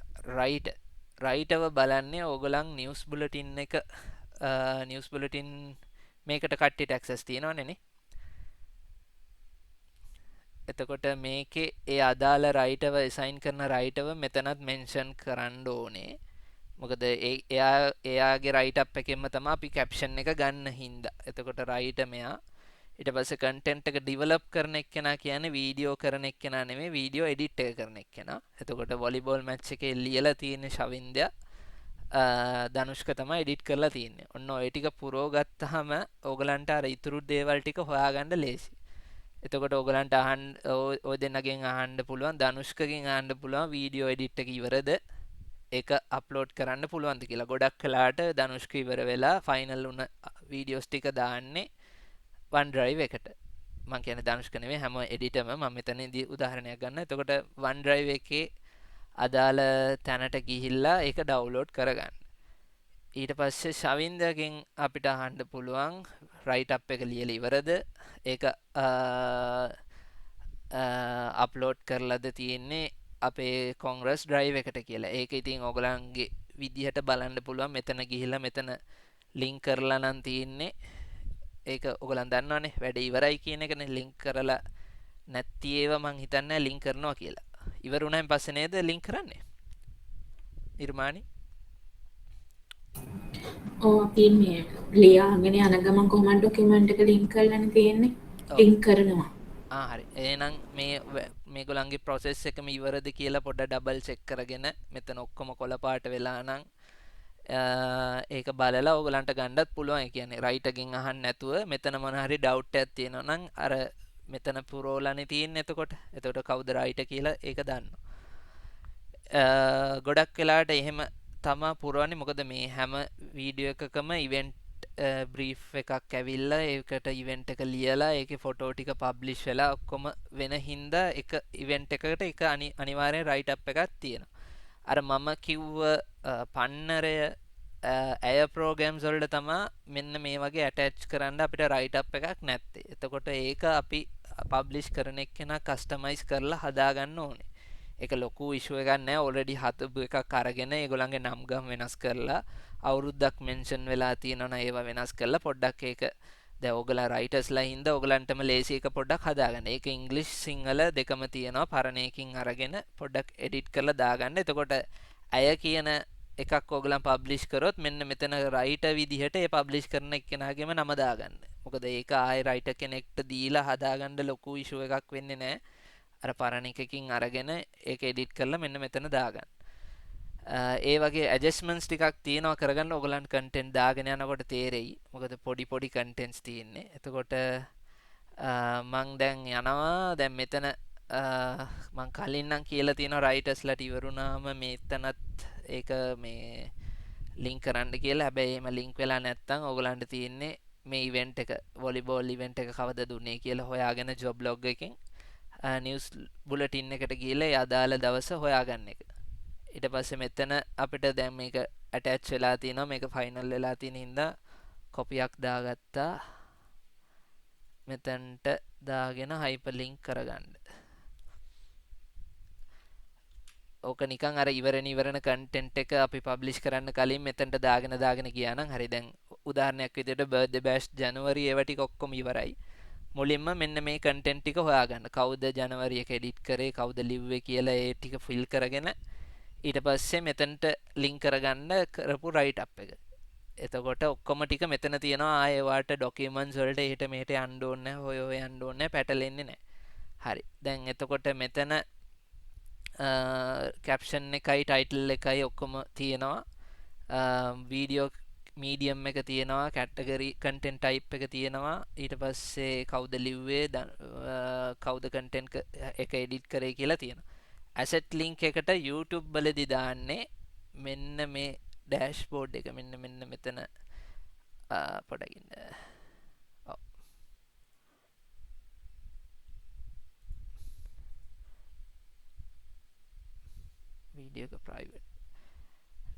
writerව බලන්නේ ඕගලන් news bulletin එක news bulletin මේකට කට්ටියට access තියෙනවනේ නේ. එතකොට මේකේ ඒ අදාළ රයිටර්ව assign කරන රයිටර්ව මෙතනත් mention කරන්න ඕනේ. මොකද එයාගේ write up එකෙන්ම තමයි අපි caption එක ගන්න හින්දා. එතකොට writer මෙයා ඊට පස්සේ content එක develop කරන එක්කෙනා කියන්නේ වීඩියෝ කරන එක්කෙනා නෙමෙයි වීඩියෝ edit එක කරන එක්කෙනා. එතකොට volleyball match එකේ ලියලා තියෙන ශවින්දයා ධනුෂ්ක තමයි edit කරලා තියෙන්නේ. ඔන්න ඔය ටික පුරව ගත්තාම ඕගලන්ට අර ඉතුරු දේවල් ටික හොයාගන්න ලේසි. එතකොට ඕගලන්ට අහන්න ඔය දෙන්නගෙන් අහන්න පුළුවන් ධනුෂ්කගෙන් අහන්න පුළුවන් වීඩියෝ එඩිට් එක ඉවරද ඒක අප්ලෝඩ් කරන්න පුළුවන්ද කියලා. ගොඩක් කලාට ධනුෂ්ක ඉවර වෙලා ෆයිනල් වුණ වීඩියෝස් ටික දාන්නේ OneDrive එකට. මම කියන්නේ ධනුෂ්ක නෙමෙයි හැම එඩිටර්ම මම මෙතනදී උදාහරණයක් ගන්න. එතකොට OneDrive එකේ අදාළ තැනට ගිහිල්ලා ඒක ඩවුන්ලෝඩ් කරගන්න. ඊට පස්සේ ශවින්දගෙන් අපිට අහන්න පුළුවන් රයිට් අප් එක ලියලා ඉවරද ඒක අප්ලෝඩ් කරලාද තියෙන්නේ අපේ කොංග්‍රස් ඩ්‍රයිව් එකට කියලා. ඒක ඉතින් ඔයගලන්ගේ විදිහට බලන්න පුළුවන්. මෙතන ගිහිල්ලා මෙතන ලින්ක් කරලා නම් තියෙන්නේ. ඒක ඔයගලන් දන්නවනේ වැඩ ඉවරයි කියන එකනේ. ලින්ක් කරලා නැති ඒවා මං හිතන්නේ ලින්ක් කරනවා කියලා. ඉවර වුණාන් පස්සේ නේද ලින්ක් කරන්නේ? නිර්මාණි අපි මේ ලියාගෙන යන ගමන් කොහොමද ඩොකියුමන්ට් එක ලින්ක් කරලානේ තියෙන්නේ. ඔව් ලින්ක් කරනවා. හරි එහෙනම් මේගොල්ලන්ගේ ප්‍රොසෙස් එකම ඉවරද කියලා පොඩ්ඩක් ඩබල් චෙක් කරගෙන මෙතන ඔක්කොම කොළ පාට වෙලා නම් ඒක බලලා ඔයගලන්ට ගන්නත් පුළුවන්. ඒ කියන්නේ රයිට් එකෙන් අහන්න නැතුව මෙතන මොන හරි ඩවුට් එකක් තියෙනවා නම් අර මෙතන පුරෝලානේ තියෙන්නේ. එතකොට කවුද රයිට් කියලා ඒක දන්නවා. ගොඩක් වෙලාට එහෙම තමා පුරවන්නේ. මොකද මේ හැම වීඩියෝ එකකම ඉවෙන්ට් බ්‍රීෆ් එකක් ඇවිල්ලා ඒකට ඉවෙන්ට් එක ලියලා ඒකේ ෆොටෝ ටික පබ්ලිෂ් වෙලා ඔක්කොම වෙන හින්දා එක ඉවෙන්ට් එකකට එක අනිවාර්යෙන් රයිට් අප් එකක් තියෙනවා. අර මම කිව්ව පන්නරය ඇය ප්‍රෝග්‍රෑම්ස් වලට තමා මෙන්න මේ වගේ ඇටච් කරන්න අපිට රයිට් අප් එකක් නැත්තේ. එතකොට ඒක අපි පබ්ලිෂ් කරන එක්කෙනා කස්ටමයිස් කරලා හදාගන්න ඕනේ. ඒක ලොකු ඉෂුව එකක් නෑ. ඔල්රෙඩි හදපු එකක් අරගෙන ඒගොල්ලන්ගේ නම් ගම් වෙනස් කරලා අවුරුද්දක් මෙන්ෂන් වෙලා තියෙනවනම් ඒවා වෙනස් කරලා පොඩ්ඩක් ඒක දැන් ඔයගලා රයිටර්ස්ලා හින්දා ඔයගලන්ටම ලේසි එක පොඩ්ඩක් හදාගන්න. ඒක ඉංග්‍රීසි සිංහල දෙකම තියෙනවා. පරණ එකකින් අරගෙන පොඩ්ඩක් එඩිට් කරලා දාගන්න. එතකොට අය කියන එකක් ඔයගලන් පබ්ලිෂ් කරොත් මෙන්න මෙතන රයිටර් විදිහට ඒ පබ්ලිෂ් කරන එක්කෙනාගේම නම දාගන්න. මොකද ඒක ආයේ රයිටර් කෙනෙක්ට දීලා හදාගන්න ලොකු ඉෂුව එකක් වෙන්නේ නැහැ. අර පරණ එකකින් අරගෙන ඒක එඩිට් කරලා මෙන්න මෙතන දාගන්න. ඒ වගේ ඇඩ්ජස්ට්මන්ට්ස් ටිකක් තියෙනවා කරගන්න. ඔයගලන් කන්ටෙන්ට් දාගෙන යනකොට තේරෙයි. මොකද පොඩි පොඩි කන්ටෙන්ට්ස් තියෙන්නේ. එතකොට මං දැන් යනවා. දැන් මෙතන මං කලින් නම් කියලා තියෙනවා රයිටර්ස්ලාට ඉවරුනාම මෙතනත් ඒක මේ ලින්ක් කරන්න කියලා. හැබැයි එහෙම ලින්ක් වෙලා නැත්නම් ඔයගලන්ට තියෙන්නේ මේ ඉවෙන්ට් එක වොලිබෝල් ඉවෙන්ට් එක කවද දුන්නේ කියලා හොයාගෙන ජොබ් ලොග් එකෙන් නිවස් බුලටින් එකට ගිහලා ඒ අදාළ දවස හොයාගන්න එක. ඊට පස්සේ මෙතන අපිට දැන් මේක ඇටච් වෙලා තියෙනවා. මේක ෆයිනල් වෙලා තියෙන හින්දා කොපියක් දාගත්තා. මෙතනට දාගෙන හයිපර් ලින්ක් කරගන්න. ඕක නිකන් අර ඉවරන කන්ටෙන්ට් එක අපි පබ්ලිෂ් කරන්න කලින් මෙතනට දාගෙන ගියා නම් හරි. දැන් උදාහරණයක් විදිහට බර්ත්ඩේ බෑෂ් ජනවරි ඒවා ටික ඔක්කොම ඉවරයි. මුලින්ම මෙන්න මේ කන්ටෙන්ට් ටික හොයාගන්න. කවුද ජනවරි එක එඩිට් කරේ, කවුද ලිව්වේ කියලා ඒ ටික ෆිල් කරගෙන ඊට පස්සේ මෙතනට ලින්ක් කරගන්න කරපු රයිට් අප් එක. එතකොට ඔක්කොම ටික මෙතන තියෙනවා. ආයේ වාට ඩොකියුමන්ට්ස් වලට එහෙට මෙහෙට යන්න ඕනේ නැහැ. හොය යන්න ඕනේ නැහැ. පැටලෙන්නේ නැහැ. හරි. දැන් එතකොට මෙතන කැප්ෂන් එකයි ටයිටල් එකයි ඔක්කොම තියෙනවා. වීඩියෝ මීඩියම් එක තියෙනවා. කැටගරි කන්ටෙන්ට් ටයිප් එක තියෙනවා. ඊට පස්සේ කවුද ලිව්වේ, කවුද කන්ටෙන්ට් එක එඩිට් කරේ කියලා තියෙනවා. ඇසට් ලින්ක් එකට YouTube වලදී දාන්නේ මෙන්න මේ ඩෑෂ්බෝඩ් එක මෙන්න මෙතන පොඩකින් වීඩියෝ එක ප්‍රයිවට්.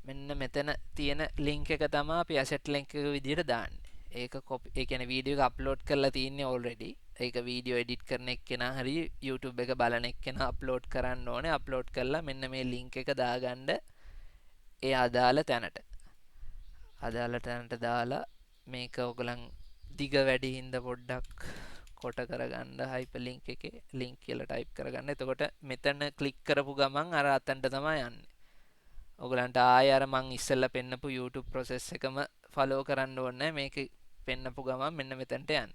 මෙන්න මෙතන තියෙන ලින්ක් එක තමයි අපි ඇසට් ලින්ක් එක විදිහට දාන්නේ. ඒක කොපි ඒ කියන්නේ වීඩියෝ එක අප්ලෝඩ් කරලා තියෙන්නේ ඔල්රෙඩි. ඒක වීඩියෝ එඩිට් කරන එක්කෙනා හරි YouTube එක බලන එක්කෙනා අප්ලෝඩ් කරන්න ඕනේ. අප්ලෝඩ් කරලා මෙන්න මේ ලින්ක් එක දාගන්න ඒ අදාළ තැනට. අදාළ තැනට දාලා මේක ඔයගලන් දිග වැඩි හින්දා පොඩ්ඩක් කොට කරගන්න හයිපර් ලින්ක් එකේ ලින්ක් කියලා ටයිප් කරගන්න. එතකොට මෙතන ක්ලික් කරපු ගමන් අර අතන්ට තමයි යන්නේ. ඔයගලන්ට ආයෙ අර මං ඉස්සෙල්ලා පෙන්නපු YouTube process එකම follow කරන්න ඕනේ. මේක පෙන්නපු ගමන් මෙන්න මෙතනට යන්නේ.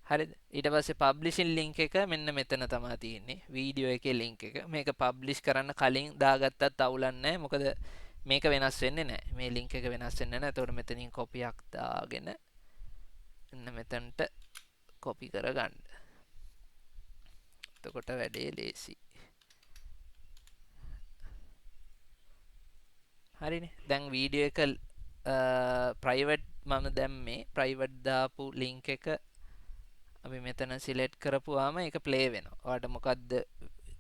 හරිද? ඊට පස්සේ publishing link එක මෙන්න මෙතන තමයි තියෙන්නේ. වීඩියෝ එකේ link එක. මේක publish කරන්න කලින් දාගත්තත් අවුලක් නැහැ. මොකද මේක වෙනස් වෙන්නේ නැහැ. මේ link එක වෙනස් වෙන්නේ නැහැ. එතකොට මෙතනින් කොපියක් දාගෙන මෙන්න මෙතනට කොපි කරගන්න. එතකොට වැඩේ ලේසි. හරිනේ. දැන් වීඩියෝ එක ප්‍රයිවට් මම දැම්මේ. ප්‍රයිවට් දාපු link එක අපි මෙතන සිලෙක්ට් කරපුවාම ඒක ප්ලේ වෙනවා. ඔයාලට මොකද්ද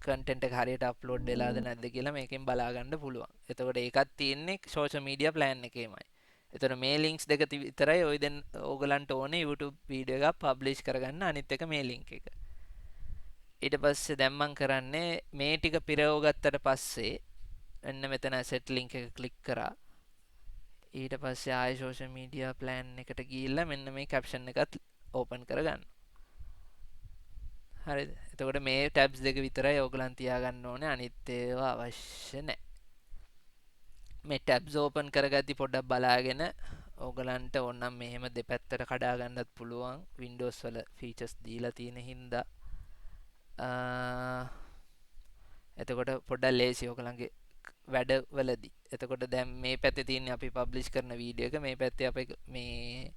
කන්ටෙන්ට් එක හරියට අප්ලෝඩ් වෙලාද නැද්ද කියලා මේකෙන් බලා ගන්න පුළුවන්. එතකොට ඒකත් තියෙන්නේ සෝෂල් මීඩියා ප්ලෑන් එකේමයි. එතකොට මේ ලින්ක්ස් දෙක විතරයි ඔය දැන් ඕගලන්ට ඕනේ YouTube වීඩියෝ එකක් පබ්ලිෂ් කරගන්න. අනිත් එක මේ ලින්ක් එක. ඊට පස්සේ දැන් මම කරන්නේ මේ ටික පිරව ගත්තට පස්සේ එන්න මෙතන set link එක ක්ලික් කරා. ඊට පස්සේ ආයෙ social media plan එකට ගිහිල්ලා මෙන්න මේ caption එකත් open කරගන්න. හරිද? එතකොට මේ tabs දෙක විතරයි ඕගලන් තියාගන්න ඕනේ. අනිත් ඒවා අවශ්‍ය නැහැ. මේ tabs open කරගද්දි පොඩ්ඩක් බලාගෙන ඕගලන්ට ඕනනම් මෙහෙම දෙපැත්තට කඩා ගන්නත් පුළුවන්. Windows වල features දීලා තියෙන හින්දා එතකොට පොඩ්ඩක් ලේසි ඕගලන්ගේ වැඩවලදී. එතකොට දැන් මේ පැත්තේ තියෙන්නේ අපි පබ්ලිෂ් කරන වීඩියෝ එක. මේ පැත්තේ අපේ මේ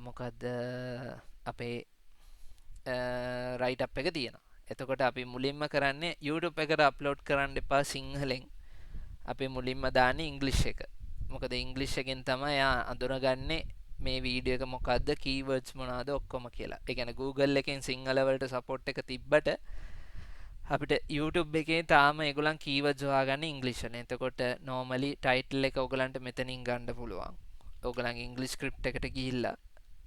මොකද්ද අපේ රයිට් අප් එක තියෙනවා. එතකොට අපි මුලින්ම කරන්නේ YouTube එකට අප්ලෝඩ් කරන්න එපා සිංහලෙන්. අපි මුලින්ම දාන්නේ ඉංග්‍රීසි එක. මොකද ඉංග්‍රීසි එකෙන් තමයි එයා අඳුනගන්නේ මේ වීඩියෝ එක මොකද්ද කීවර්ඩ්ස් මොනවාද ඔක්කොම කියලා. ඒ කියන්නේ Google එකෙන් සිංහල වලට සපෝට් එක තිබ්බට අපිට YouTube එකේ තාම ඒගොල්ලන් කීවර්ඩ්ස් හොයාගන්නේ ඉංග්‍රීසියෙන්. එතකොට normally title එක ඔයගලන්ට මෙතනින් ගන්න පුළුවන්. ඔයගලන්ගේ ඉංග්‍රීසි ස්ක්‍රිප්ට් එකට ගිහිල්ලා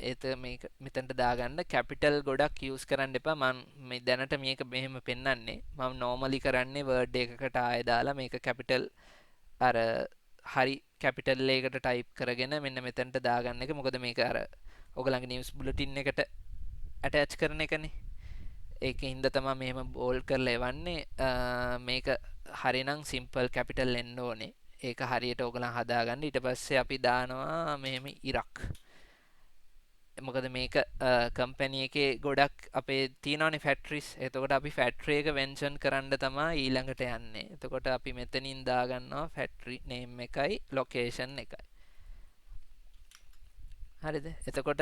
ඒත මේක මෙතනට දාගන්න කැපිටල් ගොඩක් යූස් කරන්න එපා. මම මේ දැනට මේක මෙහෙම පෙන්වන්නේ. මම normally කරන්නේ word එකකට ආයෙ දාලා මේක කැපිටල් අර හරි කැපිටල් එකකට ටයිප් කරගෙන මෙන්න මෙතනට දාගන්න එක. මොකද මේක අර ඔයගලන්ගේ නිවුස් බුලටින් එකට ඇටච් කරන එකනේ. ඒකෙන් හින්දා තමයි මෙහෙම බෝල්ඩ් කරලා එවන්නේ. මේක හරිනම් සිම්පල් කැපිටල් එන්න ඕනේ. ඒක හරියට ඔයගලන් හදාගන්න. ඊට පස්සේ අපි දානවා මෙහෙම ඉරක්. මොකද මේක කම්පැනි එකේ ගොඩක් අපේ තියෙනවානේ ෆැක්ටරිස්. එතකොට අපි ෆැක්ටරි එක මෙන්ෂන් කරන්න තමයි ඊළඟට යන්නේ. එතකොට අපි මෙතනින් දාගන්නවා ෆැක්ටරි නේම් එකයි ලොකේෂන් එකයි. හරිද? එතකොට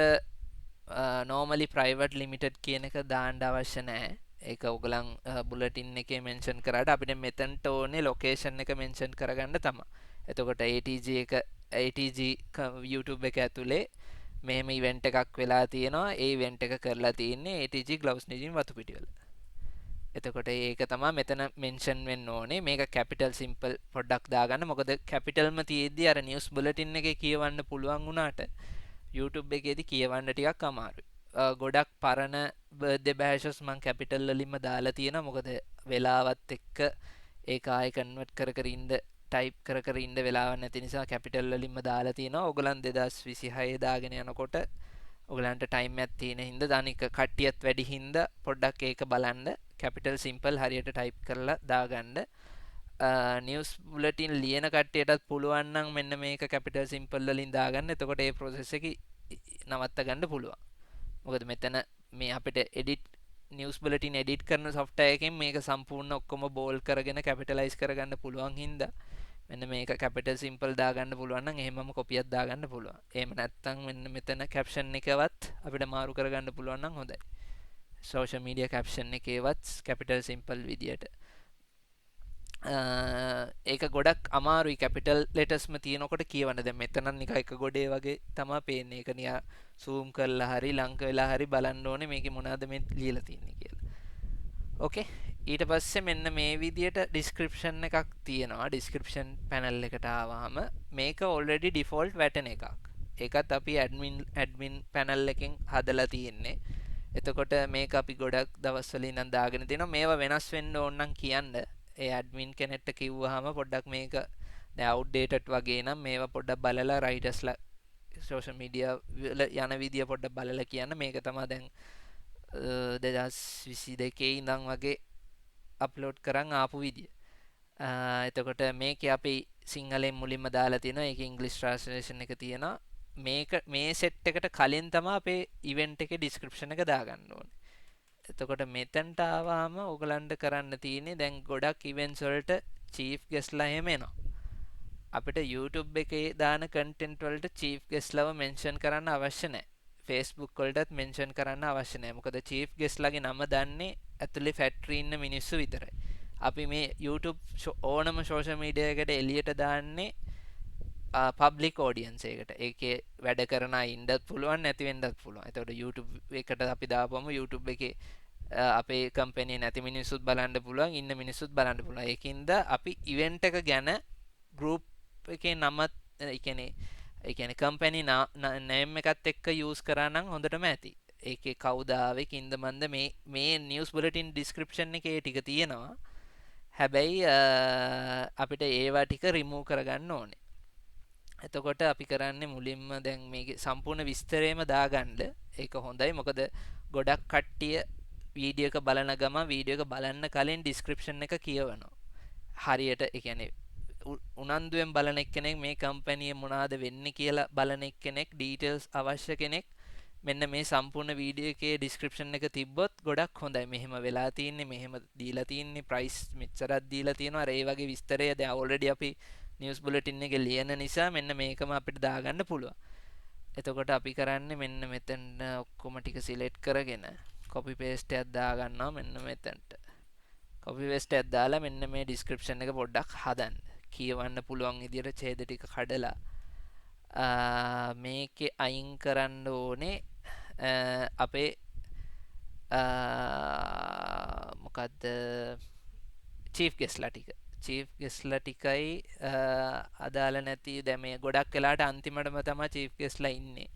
normally private limited කියන එක දාන්න අවශ්‍ය නැහැ. ඒක ඔයගලන් බුලටින් එකේ මෙන්ෂන් කරාට අපිට මෙතනට ඕනේ ලොකේෂන් එක මෙන්ෂන් කරගන්න තමයි. එතකොට ATG YouTube එක ඇතුලේ මෙහෙම ඉවෙන්ට් එකක් වෙලා තියෙනවා. ඒ ඉවෙන්ට් එක කරලා තියෙන්නේ ATG Gloves Knitting වතුපිටිවල. එතකොට ඒක තමයි මෙතන මෙන්ෂන් වෙන්න ඕනේ. මේක කැපිටල් සිම්පල් පොඩ්ඩක් දාගන්න. මොකද කැපිටල්ම තියෙද්දි අර නිවුස් බුලටින් එකේ කියවන්න පුළුවන් වුණාට YouTube එකේදී කියවන්න ටිකක් අමාරුයි. ගොඩක් පරණ බර්ත්ඩේ බෑෂස් මම කැපිටල් වලින්ම දාලා තියෙනවා. මොකද වෙලාවත් එක්ක ඒක ආයෙ කන්වර්ට් කර කර ඉන්න ටයිප් කර කර ඉන්න වෙලාවක් නැති නිසා කැපිටල් වලින්ම දාලා තියෙනවා. ඔයගලන් 2026 දාගෙන යනකොට ඔයගලන්ට ටයිම් එකක් තියෙන හින්දා දානික කට්ටියත් වැඩි හින්දා පොඩ්ඩක් ඒක බලන්න කැපිටල් සිම්පල් හරියට ටයිප් කරලා දාගන්න. නිවුස් බුලටින් ලියන කට්ටියටත් පුළුවන් නම් මෙන්න මේක කැපිටල් සිම්පල් වලින් දාගන්න. එතකොට ඒ process එක නවත්ත ගන්න පුළුවන්. මොකද මෙතන මේ අපිට edit නිවුස් බුලටින් edit කරන software එකෙන් මේක සම්පූර්ණ ඔක්කොම බෝල්ඩ් කරගෙන කැපිටලයිස් කරගන්න පුළුවන් හින්දා මෙන්න මේක කැපිටල් සිම්පල් දාගන්න පුළුවන් නම් එහෙමම කොපියක් දාගන්න පුළුවන්. එහෙම නැත්නම් මෙන්න මෙතන caption එකවත් අපිට මාරු කරගන්න පුළුවන් නම් හොඳයි. social media caption එකේවත් කැපිටල් සිම්පල් විදියට ඒක ගොඩක් අමාරුයි කැපිටල් ලෙටර්ස්ම තියෙනකොට කියවන්න. දැන් මෙතන නිකන් එක ගොඩේ වගේ තමයි පේන්නේ. ඒක නිකන් zoom කරලා හරි ලංක වෙලා හරි බලන්න ඕනේ මේකේ මොනවද මේ ලියලා තියෙන්නේ කියලා. ඕකේ. ඊට පස්සේ මෙන්න මේ විදියට description එකක් තියෙනවා. description panel එකට ආවහම මේක already default වැටෙන එකක්. ඒකත් අපි admin panel එකෙන් හදලා තියෙන්නේ. එතකොට මේක අපි ගොඩක් දවස්වල ඉඳන් දාගෙන තිනවා. මේවා වෙනස් වෙන්න ඕන නම් කියන්න. ඒ ඇඩ්මින් කෙනෙක්ට කිව්වහම පොඩ්ඩක් මේක දැන් අවුට්ඩේටඩ් වගේ නම් මේවා පොඩ්ඩක් බලලා රයිටර්ස්ලා සෝෂල් මීඩියා වල යන විදිය පොඩ්ඩක් බලලා කියන්න. මේක තමයි දැන් 2022 ඉඳන් වගේ අප්ලෝඩ් කරන් ආපු විදිය. එතකොට මේකේ අපි සිංහලෙන් මුලින්ම දාලා තියෙනවා. ඒකේ ඉංග්‍රීසි ට්‍රාන්ස්ලේෂන් එක තියෙනවා. මේක මේ සෙට් එකට කලින් තමයි අපේ ඉවෙන්ට් එකේ ඩිස්ක්‍රිප්ෂන් එක දාගන්න ඕනේ. එතකොට මෙතනට ආවම ඔයගලන්ට කරන්න තියෙන්නේ දැන් ගොඩක් ඉවෙන්ට්ස් වලට චීෆ් ගෙස්ට්ලා එහෙම එනවා. අපිට YouTube එකේ දාන කන්ටෙන්ට් වලට චීෆ් ගෙස්ට්ලව මෙන්ෂන් කරන්න අවශ්‍ය නැහැ. Facebook වලටත් මෙන්ෂන් කරන්න අවශ්‍ය නැහැ. මොකද චීෆ් ගෙස්ට්ලාගේ නම දන්නේ ඇතුලේ ෆැක්ටරි ඉන්න මිනිස්සු විතරයි. අපි මේ YouTube ඕනම සෝෂල් මීඩියා එකට එළියට දාන්නේ පබ්ලික් ඔඩියන්ස් එකට. ඒකේ වැඩ කරන අය ඉන්නත් පුළුවන් නැති වෙන්නත් පුළුවන්. එතකොට YouTube එකට අපි දාපුවම YouTube එකේ අපේ කම්පැනි නැති මිනිස්සුත් බලන්න පුළුවන්, ඉන්න මිනිස්සුත් බලන්න පුළුවන්. ඒකින්ද අපි ඉවෙන්ට් එක ගැන group එකේ නමත් එකන කම්පැනි නෑම් එකත් එක්ක යස් කරනම් හොඳටම ඇති ඒක කවදාවේ ඉන්දමන්ද මේ නිියස් බලටින් ඩිස්ක්‍රපෂන් එක ටික තියෙනවා හැබැයි අපිට ඒවා ටික රිමූ කරගන්න ඕනේ එතකොට අපි කරන්නේ මුලින්ම දැන් මේ සම්පූර්ණ විස්තරේම දාගන්න ඒක හොඳයි මොකද ගොඩක් කට්ටිය වීඩියෝ එක බලන ගම වීඩියෝ එක බලන්න කලින් ඩිස්ක්‍රිප්ෂන් එක කියවනවා හරියට ඒ කියන්නේ උනන්දුවෙන් බලන එක්කෙනෙක් මේ කම්පැනි මොනවාද වෙන්නේ කියලා බලන එක්කෙනෙක් ඩීටේල්ස් අවශ්‍ය කෙනෙක් මෙන්න මේ සම්පූර්ණ වීඩියෝ එකේ ඩිස්ක්‍රිප්ෂන් එක තිබ්බොත් ගොඩක් හොඳයි මෙහෙම වෙලා තින්නේ මෙහෙම දීලා තින්නේ ප්‍රයිස් මෙච්චරක් දීලා තියෙනවා ඒ වගේ විස්තරය දැන් ඔල්රෙඩි අපි නිවුස් බුලටින් එකේ ලියන නිසා මෙන්න මේකම අපිට දාගන්න පුළුවන් එතකොට අපි කරන්නේ මෙන්න මෙතන ඔක්කොම ටික සිලෙක්ට් කරගෙන කොපි පේස්ට් එකක් දාගන්නවා මෙන්න මෙතනට කොපි පේස්ට් එකක් දාලා මෙන්න මේ ඩිස්ක්‍රිප්ෂන් එක පොඩ්ඩක් හදන්න කියවන්න පුළුවන් විදියට ඡේද ටික කඩලා මේකේ අයින් කරන්න ඕනේ අපේ මොකද්ද චීෆ් ගෙස්ලා ටිකයි අදාළ නැති දැන් මේ ගොඩක් වෙලාට අන්තිමටම තමයි චීෆ් ගෙස්ලා ඉන්නේ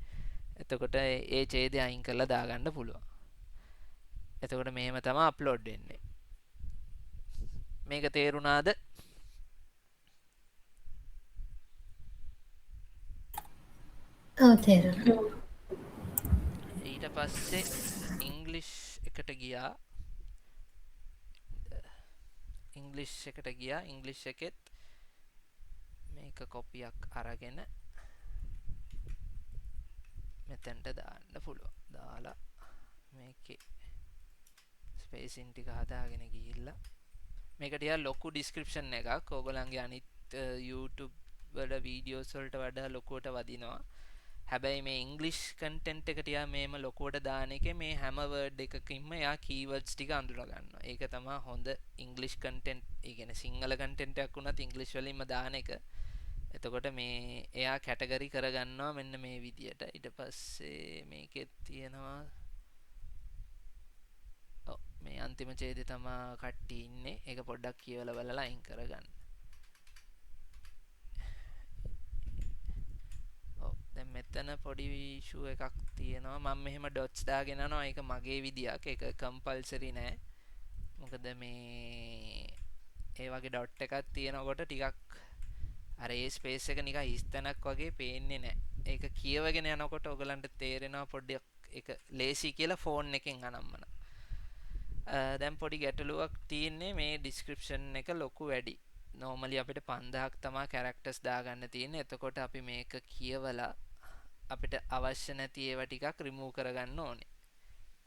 එතකොට ඒ ඡේදය අයින් කරලා දාගන්න පුළුවන් එතකොට මෙහෙම තමයි අප්ලෝඩ් වෙන්නේ මේක තේරුණාද ඔව් තේරුණා. ඊට පස්සේ ඉංග්ලිෂ් එකට ගියා ඉංග්ලිෂ් එකෙත් මේක කොපියක් අරගෙන මෙතෙන්ට දාන්න පුළුවන් දාලා මේකේ ස්පේසින් ටික හදාගෙන ගිහිල්ලා මේක ටිකක් ලොකු ඩිස්ක්‍රිප්ෂන් එකක් ඕගොල්ලන්ගේ අනිත් YouTube වල වීඩියෝස් වලට වඩා ලොකුවට වදිනවා හැබැයි මේ ඉංග්ලිෂ් කන්ටෙන්ට් එක ටික මේම ලොකුවට දාන එකේ මේ හැම වර්ඩ් එකකින්ම යා කීවර්ඩ්ස් ටික අඳුර ගන්නවා. ඒක තමයි හොඳ ඉංග්ලිෂ් කන්ටෙන්ට්. ඒ කියන්නේ සිංහල කන්ටෙන්ට් එකක් වුණත් ඉංග්ලිෂ් වලින්ම දාන එක. එතකොට මේ එයා කැටගරි කරගන්නවා මෙන්න මේ විදියට. ඊට පස්සේ මේකෙත් තියෙනවා ඔව් මේ අන්තිම ඡේදය තමයි කට්ටිය ඉන්නේ. ඒක පොඩ්ඩක් කියවලා බලලා අයින් කරගන්න. දැන් මෙතන පොඩි ඉෂුව එකක් තියෙනවා මම මෙහෙම ඩොට්ස් දාගෙන යනවා ඒක මගේ විදියක් ඒක කම්පල්සරි නෑ මොකද මේ ඒ වගේ ඩොට් එකක් තියෙනකොට ටිකක් අර ඒ ස්පේස් එක නිකන් හිස්තැනක් වගේ පේන්නේ නෑ ඒක කියවගෙන යනකොට ඔයගලන්ට තේරෙනවා පොඩ්ඩක් ඒක ලේසි කියලා ෆෝන් එකෙන් අනම්මන දැන් පොඩි ගැටලුවක් තියෙන්නේ මේ ඩිස්ක්‍රිප්ෂන් එක ලොකු වැඩි normally අපිට 5000ක් තමයි characters දාගන්න තියෙන්නේ එතකොට අපි මේක කියවලා අපිට අවශ්‍ය නැති ඒවා ටිකක් remove කරගන්න ඕනේ.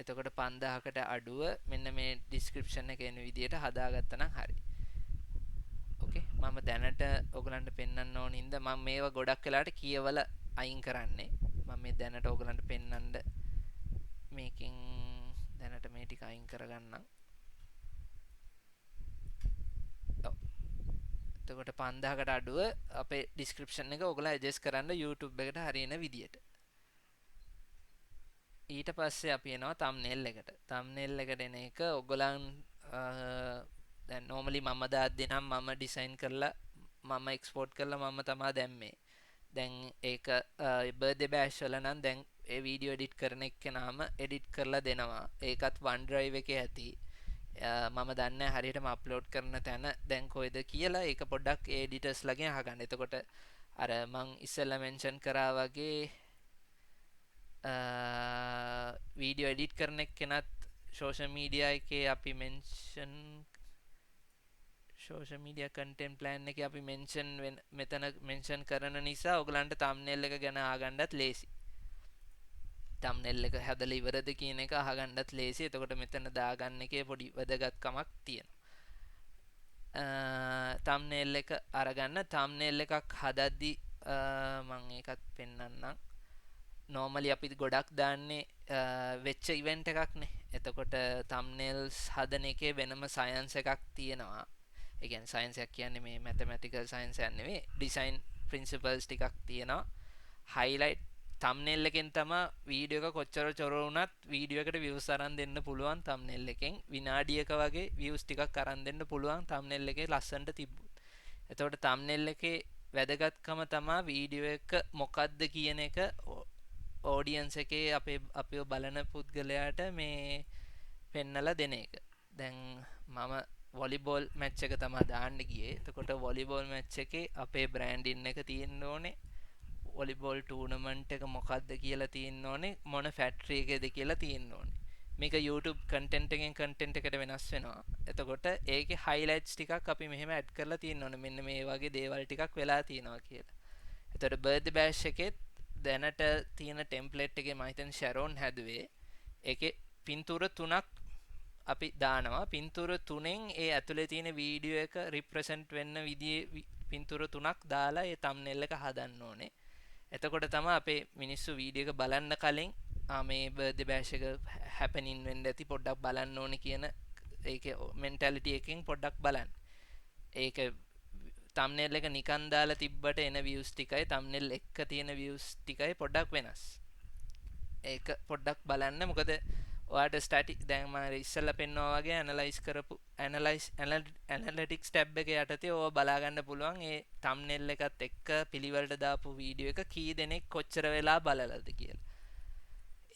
එතකොට 5000කට අඩුව මෙන්න මේ description එකේ එන විදියට හදාගත්තා නම් හරි. ඕකේ මම දැනට ඔයගලන්ට පෙන්වන්න ඕන ඉඳ මම මේවා ගොඩක් වෙලාට කියවලා අයින් කරන්නේ. මම මේ දැනට ඔයගලන්ට පෙන්වන්න මේකෙන් දැනට මේ ටික අයින් කරගන්නම්. එතකොට 5000කට අඩුව අපේ description එක ඔයගොල්ලෝ adjust කරන්න YouTube එකට හරියන විදියට. ඊට පස්සේ අපි එනවා thumbnail එකට. thumbnail එකට එන එක ඔයගොල්ලන් දැන් normally මම දාද්දී නම් මම design කරලා මම export කරලා මම තමයි දැම්මේ. දැන් ඒක birthday bash වල නම් දැන් ඒ වීඩියෝ edit කරන එක්කෙනාම edit කරලා දෙනවා. ඒකත් OneDrive එකේ ඇති. මම දන්නේ හරියටම අප්ලෝඩ් කරන තැන දැන් කොයිද කියලා ඒක පොඩ්ඩක් එඩිටර්ස් ලගෙන් අහගන්න. එතකොට අර මං ඉස්සෙල්ලා මෙන්ෂන් කරා වගේ වීඩියෝ එඩිට් කරන එක්කෙනත් සෝෂල් මීඩියා එකේ අපි mention social media content plan එකේ අපි මෙතන මෙන්ෂන් කරන නිසා ඔයගලන්ට thumbnail එක ගැන අහගන්නත් ලේසි. thumbnail එක හැදලා ඉවරද කියන එක අහගන්නත් ලේසි. එතකොට මෙතන දාගන්න එකේ පොඩි වැදගත්කමක් තියෙනවා. thumbnail එක අරගන්න thumbnail එකක් හදද්දි මම ඒකත් පෙන්නන්නම්. normally අපි ගොඩක් දාන්නේ වෙච්ච event එකක්නේ. එතකොට thumbnails හදන එකේ වෙනම science එකක් තියෙනවා. ඒ කියන්නේ science එකක් කියන්නේ මේ mathematical science එකක් නෙවෙයි. design principles ටිකක් තියෙනවා. highlight thumbnail එකෙන් තමයි වීඩියෝ එක කොච්චර චොර වුණත් වීඩියෝ එකට views අරන් දෙන්න පුළුවන් thumbnail එකෙන් විනාඩියක වගේ views ටිකක් අරන් දෙන්න පුළුවන් thumbnail එකේ ලස්සනට තිබ්බොත්. එතකොට thumbnail එකේ වැදගත්කම තමා වීඩියෝ එක මොකක්ද කියන එක ඕඩියන්ස් එකේ අපිව බලන පුද්ගලයාට මේ පෙන්නලා දෙන එක. දැන් මම වොලිබෝල් මැච් එක තමයි දාන්න ගියේ. එතකොට වොලිබෝල් මැච් එකේ අපේ බ්‍රෑන්ඩින් එක තියෙන්න ඕනේ. වොලිබෝල් ටූර්නමන්ට් එක මොකක්ද කියලා තියෙන්න ඕනේ. මොන ෆැක්ටරි එකේද කියලා තියෙන්න ඕනේ. මේක YouTube කන්ටෙන්ට් එකෙන් කන්ටෙන්ට් එකට වෙනස් වෙනවා. එතකොට ඒකේ highlights ටිකක් අපි මෙහෙම ඇඩ් කරලා තියෙන්න ඕනේ. මෙන්න මේ වගේ දේවල් ටිකක් වෙලා තියෙනවා කියලා. එතකොට බර්ත්ඩේ බෑෂ් එකෙත් දැනට තියෙන ටෙම්ප්ලේට් එකේ මම හිතන්නේ ෂැරෝන් හැදුවේ. ඒකේ පින්තූර 3ක් අපි දානවා. පින්තූර 3න් ඒ ඇතුලේ තියෙන වීඩියෝ එක රිප්‍රසන්ට් වෙන්න විදිහේ පින්තූර 3ක් දාලා ඒ තම්බ්නෙල් එක හදන්න ඕනේ. එතකොට තමයි අපේ මිනිස්සු වීඩියෝ එක බලන්න කලින් මේ බර්ත්ඩේ බෑෂ් එක හැපෙනින් වෙන්න ඇති පොඩ්ඩක් බලන්න ඕනේ කියන ඒකේ මෙන්ටැලිටි එකකින් පොඩ්ඩක් බලන්න. ඒක තම්බ්නෙල් එක නිකන් දාලා තිබ්බට එන views ටිකයි තම්බ්නෙල් එක තියෙන views ටිකයි පොඩ්ඩක් වෙනස්. ඒක පොඩ්ඩක් බලන්න. මොකද ඔයාට ස්ටැටික් දැන් මම ඉස්සෙල්ලා පෙන්නවා වගේ ඇනලිටික්ස් ටැබ් එක යටතේ ඕව බලා ගන්න පුළුවන් ඒ තම්බ්නෙල් එකත් එක්ක පිළිවෙලට දාපු වීඩියෝ එක කී දෙනෙක් කොච්චර වෙලා බලලාද කියලා.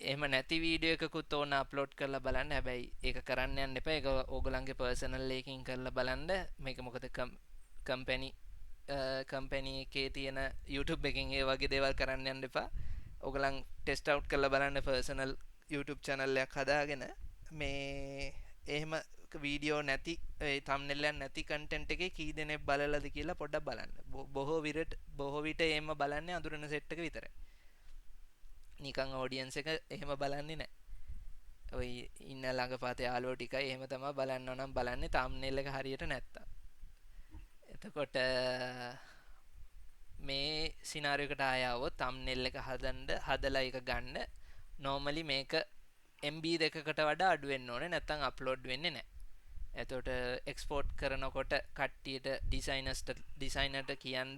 එහෙම නැති වීඩියෝ එකකුත් ඕන අප්ලෝඩ් කරලා බලන්න. හැබැයි ඒක කරන්න යන්න එපා. ඒක ඕගොල්ලන්ගේ පර්සනල් එකකින් කරලා බලන්න. මේක මොකද කම්පැනි එකේ තියෙන YouTube එකකින් ඒ වගේ දේවල් කරන්න යන්න එපා. ඕගොල්ලන් ටෙස්ට් අවුට් කරලා බලන්න පර්සනල් YouTube channel එකක් හදාගෙන මේ එහෙම වීඩියෝ නැති ඒ thumbnail එක නැති content එකේ කී දෙනෙක් බලලාද කියලා පොඩ්ඩක් බලන්න. බොහෝ විට එහෙම බලන්නේ අඳුරන සෙට් එක විතරයි. නිකන් audience එක එහෙම බලන්නේ නැහැ. ඔය ඉන්න ළඟපාත යාළුවෝ ටිකයි එහෙම තමයි බලන්න ඕනම් බලන්නේ thumbnail එක හරියට නැත්තම්. එතකොට මේ සිනාරියෝ එකට ආයවොත් thumbnail එක හදලා ඒක ගන්න normally මේක MB දෙකකට වඩා අඩු වෙන්න ඕනේ නැත්නම් අප්ලෝඩ් වෙන්නේ නැහැ. එතකොට එක්ස්පෝර්ට් කරනකොට කට්ටියට ඩිසයිනර්ට කියන්න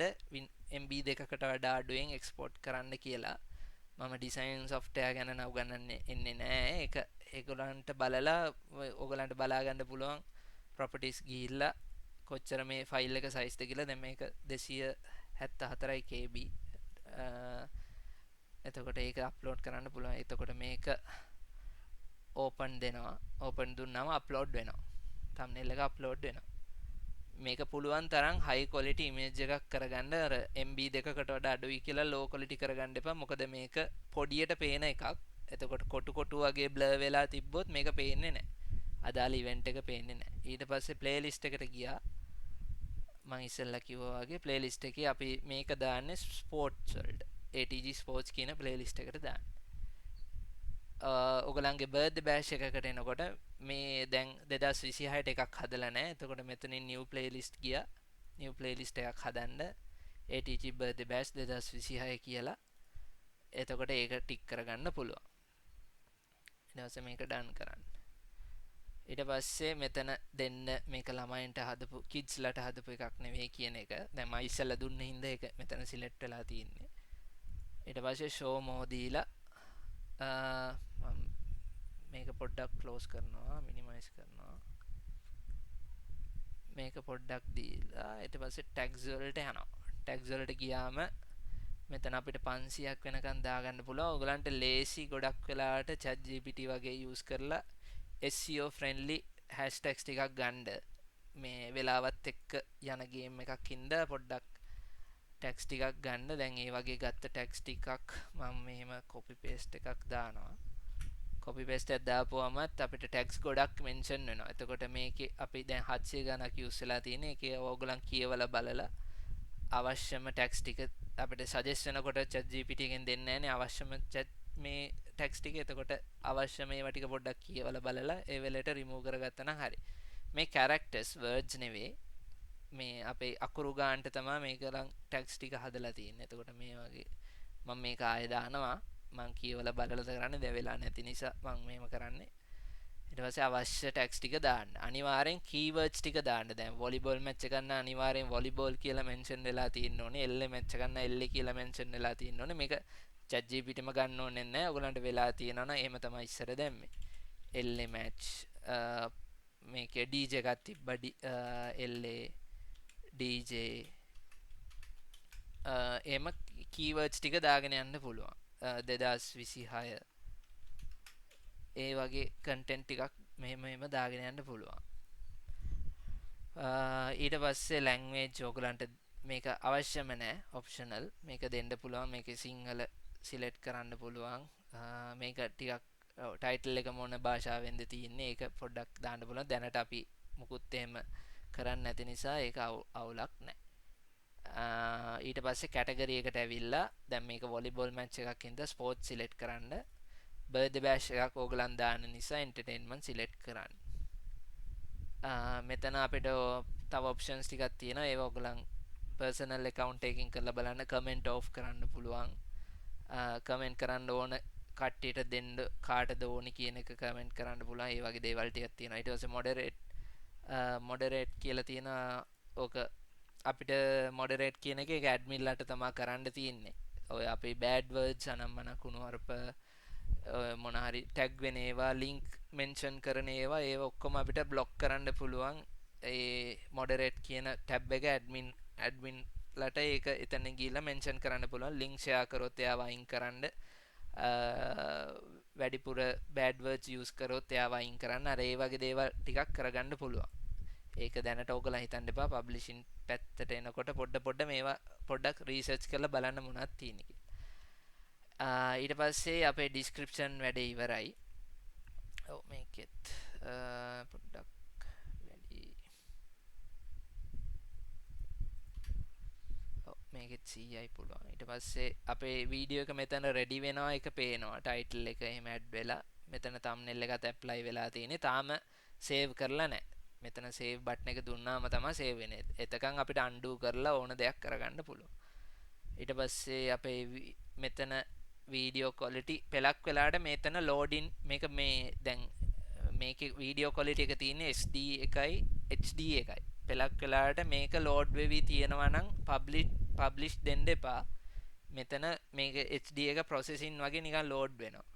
MB දෙකකට වඩා අඩුවෙන් එක්ස්පෝර්ට් කරන්න කියලා. මම ඩිසයින් software ගැන උගන්වන්නේ එන්නේ නැහැ. ඒක ඒගොල්ලන්ට බලලා ඕගොල්ලන්ට බලා ගන්න පුළුවන් properties ගිහිල්ලා කොච්චර මේ ෆයිල් එක size ද කියලා. දැන් මේක 274 KB. එතකොට ඒක අප්ලෝඩ් කරන්න පුළුවන්. එතකොට මේක ඕපන් දෙනවා. ඕපන් දුන්නාම අප්ලෝඩ් වෙනවා. thumbnail එක අප්ලෝඩ් වෙනවා. මේක පුළුවන් තරම් high quality image එකක් කරගන්න. අර MB දෙකකට වඩා අඩුයි කියලා low quality කරගන්න එපා. මොකද මේක පොඩියට පේන එකක්. එතකොට කොටු වගේ blur වෙලා තිබ්බොත් මේක පේන්නේ නැහැ. අදාළ event එක පේන්නේ නැහැ. ඊට පස්සේ playlist එකට ගියා. මම ඉස්සෙල්ලා කිව්වා වගේ playlist එකේ අපි මේක දාන්නේ sports වලට. ATG Sports කියන playlist එකට දාන්න. ඔයගලන්ගේ birthday bash එකකට එනකොට මේ දැන් 2026ට එකක් හදලා නැහැ. එතකොට මෙතනින් new playlist ගියා. new playlist එකක් හදන්න ATG birthday bash 2026 කියලා. එතකොට ඒක ටික් කරගන්න පුළුවන්. ඊට පස්සේ මේක done කරන්න. ඊට පස්සේ මෙතන දෙන්න මේක ළමයින්ට හදපු kidsලට හදපු එකක් නෙවෙයි කියන එක. දැන් මම ඉස්සෙල්ලා දුන්න හින්දා ඒක මෙතන select වෙලා තියෙන්නේ. ඊට පස්සේ show more දීලා මේක පොඩ්ඩක් close කරනවා minimize කරනවා මේක පොඩ්ඩක් දීලා ඊට පස්සේ tags වලට යනවා. tags වලට ගියාම මෙතන අපිට 500ක් වෙනකන් දාගන්න පුළුවන්. ඔයගලන්ට ලේසි ගොඩක් වෙලාවට ChatGPT වගේ use කරලා SEO friendly hashtags ටිකක් ගන්න. මේ වෙලාවත් එක්ක යන game එකක් හින්දා පොඩ්ඩක් ටැක්ස් ටිකක් ගන්න. දැන් ඒ වගේ ගත්ත ටැක්ස් ටිකක් මම මෙහෙම copy paste එකක් දානවා. copy paste එකක් දාපුවමත් අපිට ටැක්ස් ගොඩක් මෙන්ෂන් වෙනවා. එතකොට මේකේ අපි දැන් 700 ගණක් යූස් වෙලා තියෙන. ඒකේ ඕගොල්ලන් කියවලා බලලා අවශ්‍යම ටැක්ස් ටික අපිට සජෙස්ට් වෙනකොට ChatGPT එකෙන් දෙන්නේ නැහැනේ අවශ්‍යම මේ ටැක්ස් ටික. එතකොට අවශ්‍යම ඒවා ටික පොඩ්ඩක් කියවලා බලලා ඒ වෙලෙට රිමූව් කරගත්තා නම් හරි. මේ characters words නෙවෙයි. මේ අපේ අකුරු ගානට තමයි මේක ලං ටැක්ස් ටික හදලා තියෙන්නේ. එතකොට මේ වගේ මම මේක ආයෙ දානවා. මම කියවලා බලලා කරන්නේ දැන් වෙලා නැති නිසා මම මෙහෙම කරන්නේ. ඊට පස්සේ අවශ්‍ය ටැක්ස් ටික දාන්න. අනිවාර්යෙන් keywords ටික දාන්න. දැන් වොලිබෝල් මැච් එක ගන්න අනිවාර්යෙන් වොලිබෝල් කියලා මෙන්ෂන් වෙලා තියෙන්න ඕනේ. එල්ල මැච් එක ගන්න එල්ල කියලා මෙන්ෂන් වෙලා තියෙන්න ඕනේ. මේක ChatGPT ම ගන්න ඕනේ නැහැ. ඔයගලන්ට වෙලා තියෙනවා නම් එහෙම තමයි ඉස්සර දැම්මේ. එල්ල මැච් මේකේ DJ එකක් තිබ්බා. LA DJ එම කීවර්ඩ්ස් ටික දාගෙන යන්න පුළුවන්. 2026 ඒ වගේ කන්ටෙන්ට් ටිකක් මෙහෙම දාගෙන යන්න පුළුවන්. ඊට පස්සේ ලැන්ග්වේජ් ඕගලන්ට මේක අවශ්‍යම නැහැ, ඔප්ෂනල්. මේක දෙන්න පුළුවන්. මේකේ සිංහල සිලෙක්ට් කරන්න පුළුවන්. මේක ටිකක් ටයිටල් එක මොන භාෂාවෙන්ද තියෙන්නේ ඒක පොඩ්ඩක් දාන්න පුළුවන්. දැනට අපි මුකුත් එහෙම කරන්න නැති නිසා ඒක අවුලක් නැහැ. ඊට පස්සේ කැටගරි එකට ඇවිල්ලා දැන් මේක වොලිබෝල් මැච් එකක් ඉඳ ස්පෝර්ට්ස් සිලෙක්ට් කරන්න. බර්ත්ඩේ බෑෂ් එකක් ඕගලන් දාන්න නිසා එන්ටර්ටේන්මන්ට් සිලෙක්ට් කරන්න. මෙතන අපිට තව ඔප්ෂන්ස් ටිකක් තියෙනවා. ඒවා ඔයගලන් පර්සනල් account එකකින් කරලා බලන්න. කමෙන්ට් ඔෆ් කරන්න පුළුවන්. කමෙන්ට් කරන්න ඕන කට්ටියට දෙන්න කාටද ඕනි කියන එක කමෙන්ට් කරන්න පුළුවන්. ඒ වගේ දේවල් ටිකක් තියෙනවා. ඊට පස්සේ මොඩරේට් කියලා තියෙනවා. ඕක අපිට මොඩරේට් කියන එක ඒක ඇඩ්මින්ලාට තමයි කරන්න තියෙන්නේ. ඔය අපේ බෑඩ් වර්ඩ්ස් අනම්මන කුණුවරප මොන හරි ටැග් වෙන ඒවා ලින්ක් මෙන්ෂන් කරන ඒවා ඔක්කොම අපිට බ්ලොක් කරන්න පුළුවන්. ඒ මොඩරේට් කියන ටැබ් එක ඇඩ්මින්ලට ඒක එතන ගිහිල්ලා මෙන්ෂන් කරන්න පුළුවන්. ලින්ක් ෂෙයා කරොත් එයාව අයින් කරන්න. වැඩිපුර බෑඩ් වර්ඩ්ස් යූස් කරොත් එයාව අයින් කරන්න. අර ඒ වගේ දේවල් ටිකක් කරගන්න පුළුවන්. ඒක දැනට ඕගොල්ලෝ හිතන්න එපා. පබ්ලිෂින් පැත්තට එනකොට පොඩ්ඩ මේවා පොඩ්ඩක් රීසර්ච් කරලා බලන්න මොනවද තියෙන්නේ කියලා. ඊට පස්සේ අපේ ඩිස්ක්‍රිප්ෂන් වැඩේ ඉවරයි. ඔව් මේකෙත් පොඩ්ඩක් වැඩි. ඔව් මේකෙත් 100යි පුළුවන්. ඊට පස්සේ අපේ වීඩියෝ එක මෙතන රෙඩි වෙනවා. ඒක පේනවා. ටයිටල් එක එහෙම ඇඩ් වෙලා මෙතන තම්බ්නෙල් එකත් ඇප්ලයි වෙලා තියෙන්නේ. තාම සේව් කරලා නැහැ. මෙතන සේව් බටන් එක දුන්නාම තමයි සේව් වෙන්නේ. එතකන් අපිට අන්ඩු කරලා ඕන දෙයක් කරගන්න පුළුවන්. ඊට පස්සේ අපේ මෙතන වීඩියෝ කොලිටි පෙලක් වෙලාට මෙතන ලෝඩින් මේක මේ දැන් මේකේ වීඩියෝ කොලිටි එක තියෙන්නේ SD එකයි HD එකයි. පෙලක් වෙලාට මේක ලෝඩ් වෙවි තියෙනවා නම් පබ්ලිෂ් දෙන්න එපා. මෙතන මේක HD එක ප්‍රොසෙසින් වගේ නිකන් ලෝඩ් වෙනවා.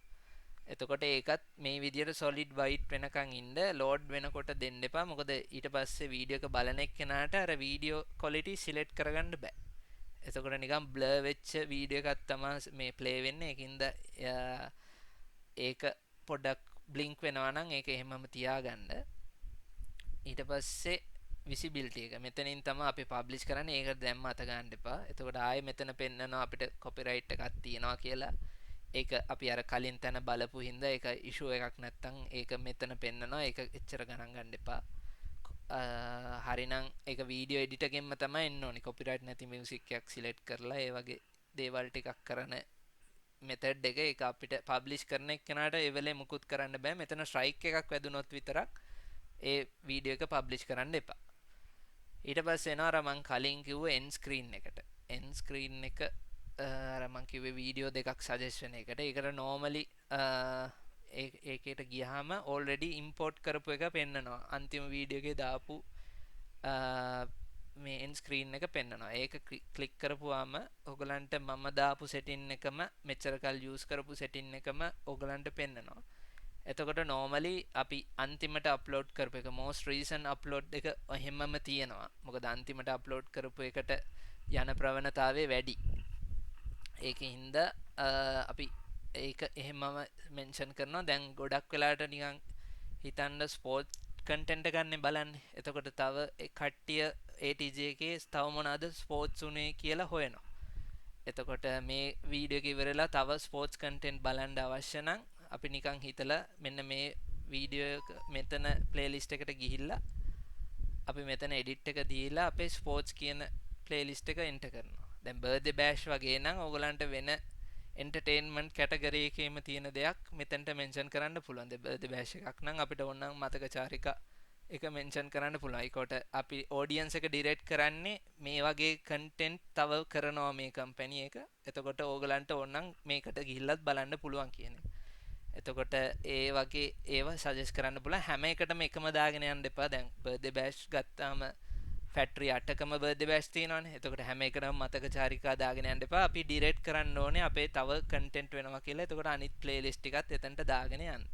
එතකොට ඒකත් මේ විදියට solid white වෙනකන් ඉන්න ලෝඩ් වෙනකොට දෙන්න එපා. මොකද ඊට පස්සේ වීඩියෝ එක බලන එක්කෙනාට අර වීඩියෝ quality select කරගන්න බෑ. එතකොට නිකන් blur වෙච්ච වීඩියෝ එකක් තමයි මේ play වෙන්නේ. ඒකින්ද ඒක පොඩ්ඩක් blink වෙනවා නම් ඒක එහෙමම තියාගන්න. ඊට පස්සේ visibility එක මෙතනින් තමයි අපි publish කරන්නේ. ඒක දැම්ම අත ගන්න එපා. එතකොට ආයේ මෙතන පෙන්නනවා අපිට copyright එකක් තියෙනවා කියලා. ඒක අපි අර කලින් තැන බලපු හින්දා ඒක ඉෂුව එකක් නැත්තම් ඒක මෙතන පෙන්නනවා. ඒක එච්චර ගණන් ගන්න එපා. හරිනම් ඒක වීඩියෝ එඩිටර් එකෙන්ම තමයි එන්න ඕනේ. කොපිරයිට් නැති මියුසික් එකක් සිලෙක්ට් කරලා ඒ වගේ දේවල් ටිකක් කරන මෙතඩ් එක ඒක අපිට පබ්ලිෂ් කරන එක්කනට ඒ වෙලේ මුකුත් කරන්න බෑ. මෙතන ස්ට්‍රයික් එකක් වැදුනොත් විතරක් ඒ වීඩියෝ එක පබ්ලිෂ් කරන්න එපා. ඊට පස්සේ එනවා අර මං කලින් කිව්ව end screen එකට. end screen එක අර මං කිව්වේ වීඩියෝ දෙකක් සජෙස්ට් වෙන එකට. ඒකට normally ඒකට ගියාම already import කරපු එක පෙන්නනවා. අන්තිම වීඩියෝ එකේ දාපු මේ end screen එක පෙන්නනවා. ඒක ක්ලික් කරපුවාම ඔයගලන්ට මම දාපු setting එකම මෙච්චර කල් use කරපු setting එකම ඔයගලන්ට පෙන්නනවා. එතකොට normally අපි අන්තිමට upload කරපු එක most recent upload එක එහෙමම තියෙනවා. මොකද අන්තිමට upload කරපු එකට යන ප්‍රවණතාවය වැඩි. ඒකින්ද අපි ඒක එහෙමම මෙන්ෂන් කරනවා. දැන් ගොඩක් වෙලාට නිකන් හිතන්න ස්පෝර්ට් කන්ටෙන්ට් ගන්න බලන්න. එතකොට තව කට්ටිය ATJ එකේ තව මොනවාද ස්පෝර්ට්ස් උනේ කියලා හොයනවා. එතකොට මේ වීඩියෝ එක ඉවරලා තව ස්පෝර්ට්ස් කන්ටෙන්ට් බලන්න අවශ්‍ය නම් අපි නිකන් හිතලා මෙන්න මේ වීඩියෝ එක මෙතන ප්ලේලිස්ට් එකට ගිහිල්ලා අපි මෙතන එඩිට් එක දීලා අපේ ස්පෝර්ට්ස් කියන ප්ලේලිස්ට් එක එන්ටර් කරනවා. දැන් බර්ත්ඩේ බෑෂ් වගේ නම් ඕගලන්ට වෙන එන්ටර්ටේන්මන්ට් කැටගරි එකේම තියෙන දෙයක් මෙතනට මෙන්ෂන් කරන්න පුළුවන්. බර්ත්ඩේ බෑෂ් එකක් නම් අපිට ඕනනම් මතක චාරිකා එක මෙන්ෂන් කරන්න පුළුවන්. ඒකට අපි ඔඩියන්ස් එක ඩිරෙක්ට් කරන්නේ මේ වගේ කන්ටෙන්ට් තව කරනවා මේ කම්පැනි එක. එතකොට ඕගලන්ට ඕනනම් මේකට ගිහිල්ලත් බලන්න පුළුවන් කියන එක. එතකොට ඒ වගේ ඒවා සජෙස්ට් කරන්න පුළුවන්. හැම එකටම එකම දාගෙන යන්න එපා. දැන් බර්ත්ඩේ බෑෂ් ගත්තාම ෆැක්ටරි 8කම බර්ත්ඩේ බෑෂ් තියෙනවානේ. එතකොට හැම එකටම මතක චාරිකා දාගෙන යන්න එපා. අපි ඩිරෙක්ට් කරන්න ඕනේ අපේ තව කන්ටෙන්ට් වෙනවා කියලා. එතකොට අනිත් ප්ලේලිස්ට් ටිකත් එතනට දාගෙන යන්න.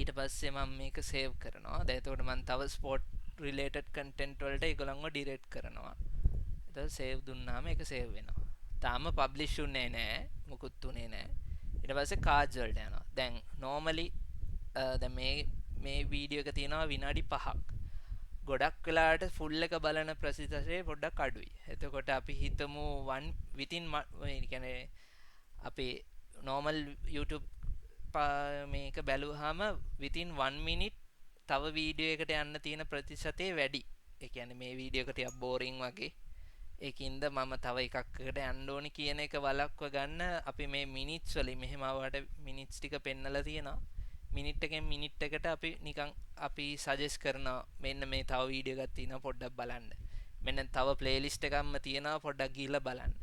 ඊට පස්සේ මම මේක සේව් කරනවා. දැන් එතකොට මම තව ස්පෝර්ට් රිලේටඩ් කන්ටෙන්ට් වලට ඒගොල්ලන්ව ඩිරෙක්ට් කරනවා. එතකොට සේව් දුන්නාම ඒක සේව් වෙනවා. තාම පබ්ලිෂ් උන්නේ නැහැ, මුකුත් උනේ නැහැ. ඊට පස්සේ කාඩ්ස් වලට යනවා. දැන් normally දැන් මේ වීඩියෝ එක තියෙනවා විනාඩි 5ක්. ගොඩක් වෙලාවට ෆුල් එක බලන ප්‍රතිශතය පොඩ්ඩක් අඩුයි. එතකොට අපි හිතමු within ඒ කියන්නේ අපේ normal YouTube මේක බැලුවාම within 1 minute තව වීඩියෝ එකට යන්න තියෙන ප්‍රතිශතය වැඩි. ඒ කියන්නේ මේ වීඩියෝ එක ටිකක් බෝරින් වගේ. ඒකින්ද මම තව එකකට යන්න ඕනි කියන එක වළක්ව ගන්න අපි මේ මිනිත්ස් වලින් මෙහෙම ආවට මිනිත්ස් ටික පෙන්නලා තියෙනවා. මිනිට් එකෙන් මිනිට් එකට අපි සජෙස්ට් කරනවා මෙන්න මේ තව වීඩියෝ එකක් තියෙනවා පොඩ්ඩක් බලන්න. මෙන්න තව ප්ලේලිස්ට් එකක්ම තියෙනවා පොඩ්ඩක් ගිහලා බලන්න.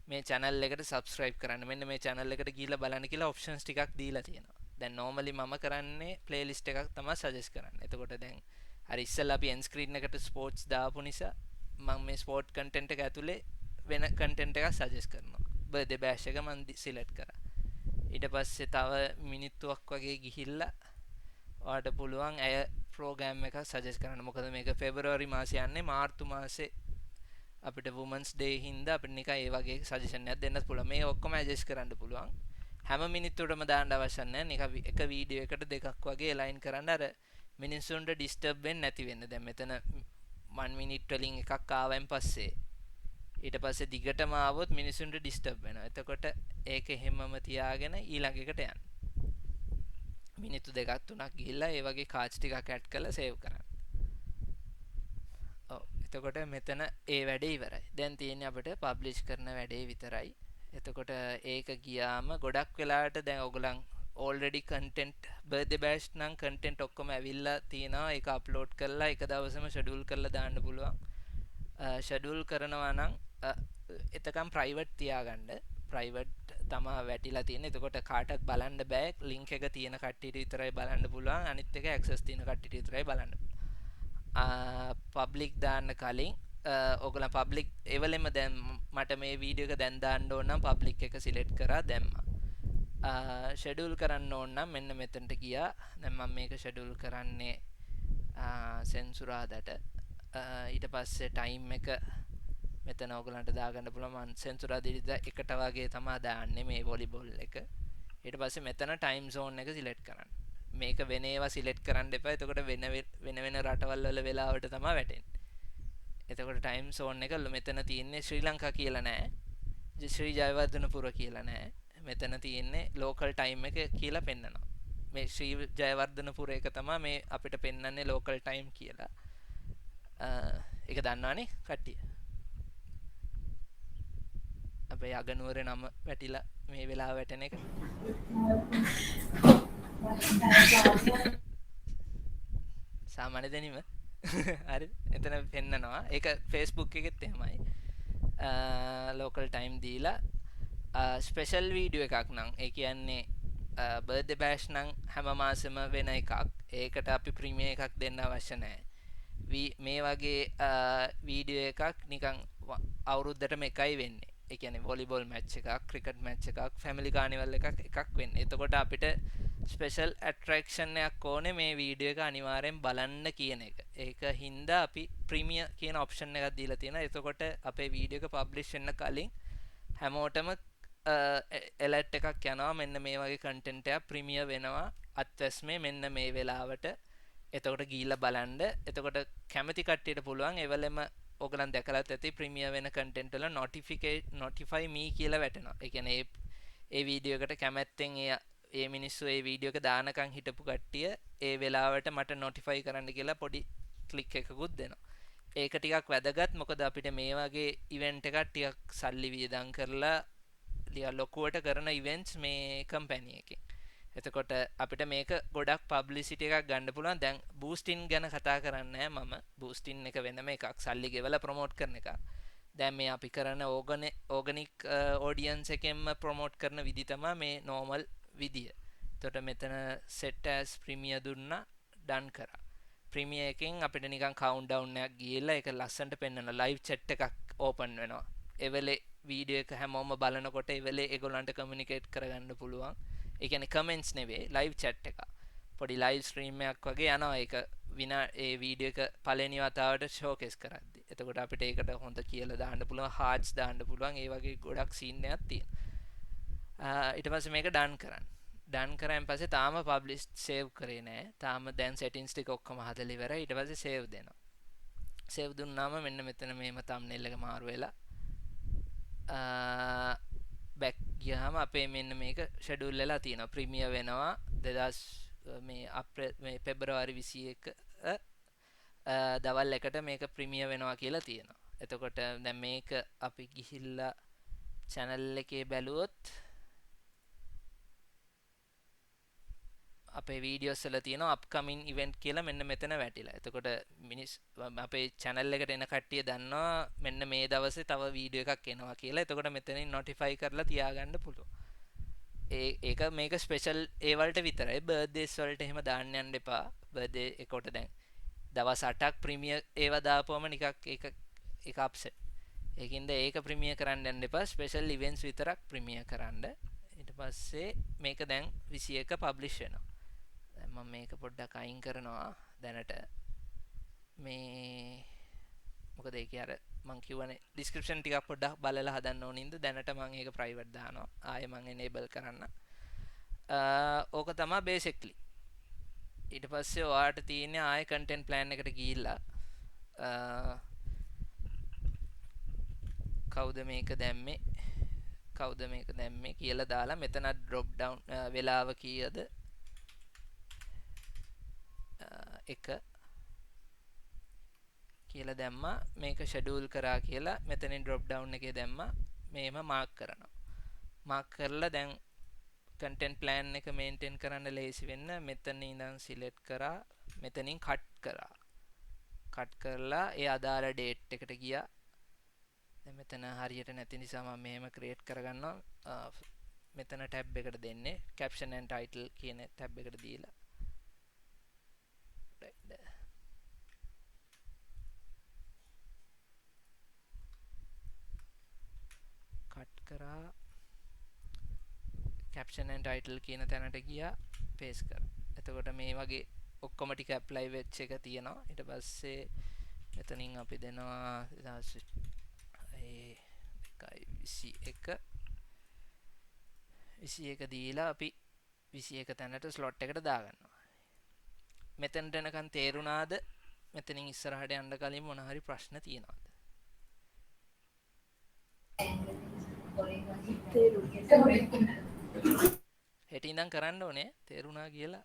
මේ channel එකට subscribe කරන්න. මෙන්න මේ channel එකට ගිහලා බලන්න කියලා options ටිකක් දීලා තියෙනවා. දැන් normally මම කරන්නේ playlist එකක් තමයි suggest කරන්නේ. එතකොට දැන් හරි ඉස්සෙල්ලා අපි end screen එකට sports දාපු නිසා මම මේ sport content එක ඇතුලේ වෙන content එකක් suggest කරනවා. birthday bash එක මම select කරා. ඊට පස්සේ තව මිනිත්තුවක් වගේ ගිහිල්ලා ඔයාලට පුළුවන් ඇය program එකක් suggest කරන්න. මොකද මේක February මාසේ යන්නේ මාර්තු මාසේ අපිට Women's Day හින්දා අපිට නිකන් ඒ වගේ සජෙෂන් එකක් දෙන්නත් පුළුවන්. මේ ඔක්කොම ඇඩ්ජස්ට් කරන්න පුළුවන්. හැම මිනිත්තුවටම දාන්න අවශ්‍ය නැහැ. නිකන් එක වීඩියෝ එකට දෙකක් වගේ align කරන්න අර මිනිස්සුන්ට disturb වෙන්නේ නැති වෙන්න. දැන් මෙතන 1 minute වලින් එකක් ආවෙන් පස්සේ ඊට පස්සේ දිගටම ආවොත් මිනිස්සුන්ට disturb වෙනවා. එතකොට ඒක හැමම තියාගෙන ඊළඟ එකට යන්න. මිනිත්තු දෙකක් තුනක් ගිහිල්ලා ඒ වගේ කාඩ්ස් ටිකක් ඇඩ් කරලා සේව් කරන්න. එතකොට මෙතන ඒ වැඩේ ඉවරයි. දැන් තියෙන්නේ අපිට පබ්ලිෂ් කරන වැඩේ විතරයි. එතකොට ඒක ගියාම ගොඩක් වෙලාවට දැන් ඔයගොල්ලන් already content birthday bash නම් content ඔක්කොම ඇවිල්ලා තියෙනවා. ඒක අප්ලෝඩ් කරලා එක දවසම schedule කරලා දාන්න පුළුවන්. schedule කරනවා නම් එතකම් private තියාගන්න. private තමයි වැටිලා තියෙන්නේ. එතකොට කාටවත් බලන්න බෑ. link එක තියෙන කට්ටියට විතරයි බලන්න පුළුවන්. අනිත් එක access තියෙන කට්ටියට විතරයි බලන්න පුළුවන්. පබ්ලික් දාන්න කලින් ඔයගොල්ලන් පබ්ලික් එවලෙම දැන් මට මේ වීඩියෝ එක දැන් දාන්න ඕන නම් පබ්ලික් එක සිලෙක්ට් කරා දැම්මා. ෂෙඩියුල් කරන්න ඕන නම් මෙන්න මෙතනට ගියා. දැන් මම මේක ෂෙඩියුල් කරන්නේ සෙන්සුරාදාට. ඊට පස්සේ ටයිම් එක මෙතන ඔයගොල්ලන්ට දාගන්න පුළුවන්. මම සෙන්සුරාදා එකට වගේ තමයි දාන්නේ මේ වොලිබෝල් එක. ඊට පස්සේ මෙතන ටයිම් සෝන් එක සිලෙක්ට් කරන්න. මේක වෙන ඒවා සිලෙක්ට් කරන්න එපා. එතකොට වෙන රටවල් වල වෙලාවට තමයි වැටෙන්නේ. එතකොට ටයිම් සෝන් එක මෙතන තියෙන්නේ ශ්‍රී ලංකා කියලා නෑ. ශ්‍රී ජයවර්ධනපුර කියලා නෑ. මෙතන තියෙන්නේ ලෝකල් ටයිම් එක කියලා පෙන්නනවා. මේ ශ්‍රී ජයවර්ධනපුර එක තමයි මේ අපිට පෙන්වන්නේ ලෝකල් ටයිම් කියලා. ඒක දන්නවනේ කට්ටිය. අපේ අගනුවරේ නම වැටිලා මේ වෙලාව වැටෙන එක. සාමාන්‍ය දැනීම හරි එතන පෙන්නනවා. ඒක Facebook එකෙත් එහෙමයි. ලෝකල් ටයිම් දීලා ස්පෙෂල් වීඩියෝ එකක් නම් ඒ කියන්නේ බර්ත්ඩේ බෑෂ් නම් හැම මාසෙම වෙන එකක්. ඒකට අපි ප්‍රීමියර් එකක් දෙන්න අවශ්‍ය නැහැ. මේ වගේ වීඩියෝ එකක් නිකන් අවුරුද්දටම එකයි වෙන්නේ. ඒ කියන්නේ වොලිබෝල් මැච් එකක්, ක්‍රිකට් මැච් එකක්, ෆැමිලි කානිවල් එකක් වෙන්නේ. එතකොට අපිට ස්පෙෂල් ඇට්‍රැක්ෂන් එකක් ඕනේ මේ වීඩියෝ එක අනිවාර්යෙන් බලන්න කියන එක. ඒක හින්දා අපි ප්‍රීමියර් කියන ඔප්ෂන් එකක් දීලා තියෙනවා. එතකොට අපේ වීඩියෝ එක පබ්ලිෂ් වෙන්න කලින් හැමෝටම ඇලර්ට් එකක් යනවා. මෙන්න මේ වගේ කන්ටෙන්ට් එකක් ප්‍රීමියර් වෙනවා අත්වැස්මේ මෙන්න මේ වෙලාවට. එතකොට ගිහිල්ලා බලන්න. එතකොට කැමති කට්ටියට පුළුවන් එවලෙම ඔයගලන් දැකලාත් ඇති ප්‍රීමියර් වෙන කන්ටෙන්ට් වල notify me කියලා වැටෙනවා. ඒ කියන්නේ ඒ වීඩියෝ එකට කැමැත්තෙන් ඒ මිනිස්සු ඒ වීඩියෝ එක දානකම් හිටපු කට්ටිය ඒ වෙලාවට මට notify කරන්න කියලා පොඩි ක්ලික් එකකුත් දෙනවා. ඒක ටිකක් වැදගත්. මොකද අපිට මේ වගේ ඉවෙන්ට් එකක් ටිකක් සල්ලි වියදම් කරලා ලොකුවට කරන ඉවෙන්ට්ස් මේ කම්පැනි එකෙන්. එතකොට අපිට මේක ගොඩක් පබ්ලිසිටි එකක් ගන්න පුළුවන්. දැන් බූස්ටින් ගැන කතා කරන්නේ නැහැ මම. බූස්ටින් එක වෙනම එකක් සල්ලි ගෙවලා ප්‍රොමෝට් කරන එක. දැන් මේ අපි කරන ඕගනික් ඔඩියන්ස් එකෙන්ම ප්‍රොමෝට් කරන විදි තමයි මේ normal විදිය. එතකොට මෙතන set as premier දුන්නා done කරා. premier එකෙන් අපිට නිකන් countdown එකක් ගිහලා ඒක ලස්සනට පෙන්වන live chat එකක් open වෙනවා. එවෙලේ වීඩියෝ එක හැමෝම බලනකොට එවෙලේ ඒගොල්ලන්ට communicate කරගන්න පුළුවන්. ඒ කියන්නේ comments නෙවෙයි live chat එක. පොඩි live stream එකක් වගේ යනවා ඒක ඒ වීඩියෝ එක පළවෙනි වතාවට showcase කරද්දී. එතකොට අපිට ඒකට හොඳ කියලා දාන්න පුළුවන් හාර්ට්ස් දාන්න පුළුවන් ඒ වගේ ගොඩක් සීන් එකක් තියෙනවා. ඊට පස්සේ මේක ඩන් කරන්න. ඩන් කරාන් පස්සේ තාම පබ්ලිෂ් සේව් කරේ නෑ. තාම දැන් සෙටින්ග්ස් ටික ඔක්කොම හදලා ඉවරයි. ඊට පස්සේ සේව් දෙනවා. සේව් දුන්නාම මෙන්න මෙතන මේම තම්බ්නෙල් එක මාරු වෙලා බැක් ගියාම අපේ මෙන්න මේක ෂෙඩියුල් වෙලා තියෙනවා. ප්‍රීමියර් වෙනවා 2000 මේ පෙබරවාරි 21 දවල් එකට මේක ප්‍රීමියර් වෙනවා කියලා තියෙනවා. එතකොට දැන් මේක අපි ගිහිල්ලා channel එකේ බැලුවොත් අපේ වීඩියෝස් වල තියෙනවා අප්කමින් ඉවෙන්ට් කියලා මෙන්න මෙතන වැටිලා. එතකොට අපේ channel එකට එන කට්ටිය දන්නවා මෙන්න මේ දවසේ තව වීඩියෝ එකක් එනවා කියලා. එතකොට මෙතනින් notify කරලා තියාගන්න පුළුවන්. ඒක මේක ස්පෙෂල් ඒ වලට විතරයි. බර්ත්ඩේස් වලට එහෙම දාන්න යන්න එපා. බර්ත්ඩේ එකට දැන් දවස් 8ක් ප්‍රීමියර් ඒවා දාපුවම නිකක් ඒක අප්සෙට්. ඒකින්ද ඒක ප්‍රීමියර් කරන්න යන්න එපා. ස්පෙෂල් ඉවෙන්ට්ස් විතරක් ප්‍රීමියර් කරන්න. ඊට පස්සේ මේක දැන් 21 පබ්ලිෂ් වෙනවා. දැන් මම මේක පොඩ්ඩක් අයින් කරනවා දැනට. මේ මොකද ඒකේ අර මං කියවනේ ඩිස්ක්‍රිප්ෂන් ටිකක් පොඩ්ඩක් බලලා හදන්න ඕනින්ද දැනට මං ඒක ප්‍රයිවට් දානවා. ආයෙ මං enable කරන්න. ඕක තමයි basically. ඊට පස්සේ ඔයාට තියෙන්නේ ආයෙ content plan එකට ගිහිල්ලා කවුද මේක දැම්මේ කියලා දාලා මෙතන drop down වෙලාව කීයද එක කියලා දැම්මා. මේක ෂෙඩියුල් කරා කියලා මෙතනින් drop down එකේ දැම්මා. මේම මාක් කරනවා. මාක් කරලා දැන් content plan එක maintain කරන්න ලේසි වෙන්න මෙතන ඉඳන් select කරා මෙතනින් cut කරලා ඒ අදාළ date එකට ගියා. දැන් මෙතන හරියට නැති නිසා මම මෙහෙම create කරගන්නවා. මෙතන tab එකට දෙන්නේ caption and title කියන tab එකට දීලා cut කරා caption and title කියන තැනට ගියා paste කරා. එතකොට මේ වගේ ඔක්කොම ටික apply වෙච්ච එක තියෙනවා. ඊට පස්සේ මෙතනින් අපි දෙනවා 21 දීලා අපි 21 තැනට slot එකට දාගන්නවා. මෙතනට එනකන් තේරුණාද? මෙතනින් ඉස්සරහට යන්න කලින් මොන හරි ප්‍රශ්න තියෙනවද? හෙට ඉඳන් කරන්න ඕනේ තේරුණා කියලා.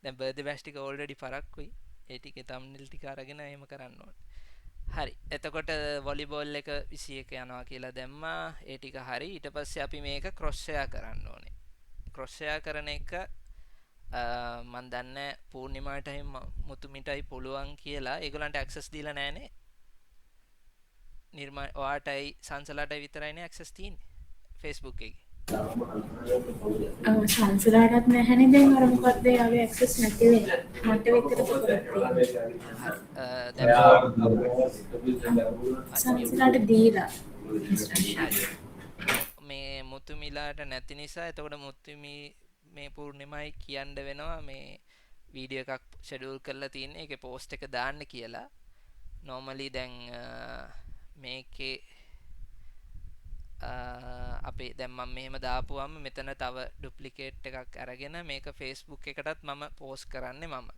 දැන් බර්ත්ඩේ බෑෂ් ටික already පරක්කුයි. ඒ ටිකේ thumbnail ටික අරගෙන එහෙම කරන්න ඕනේ. හරි. එතකොට වොලිබෝල් එක 21 යනවා කියලා දැම්මා. ඒ ටික හරි. ඊට පස්සේ අපි මේක cross share කරන්න ඕනේ. cross share කරන එක මම දන්නේ පූර්ණිමාටයි මුතුමිටයි පුළුවන් කියලා. ඒගොල්ලන්ට access දීලා නැහනේ. ඔයාටයි සංසලාටයි විතරයිනේ access තියෙන්නේ Facebook එකේ. සංසලාටත් නැහැනේ දැන් අර මොකක්ද යාවේ access නැති වෙන්නේ. මට විතරද සංසලාට දීලා මේ මුතුමිලාට නැති නිසා එතකොට මුතුමි මේ පූර්ණිමයි කියන්න වෙනවා මේ වීඩියෝ එකක් ෂෙඩියුල් කරලා තියෙන්නේ ඒකේ පෝස්ට් එක දාන්න කියලා. normally දැන් මේකේ අපේ දැන් මම මෙහෙම දාපුවම මෙතන තව ඩුප්ලිකේට් එකක් අරගෙන මේක Facebook එකටත් මම පෝස්ට් කරන්නේ මම.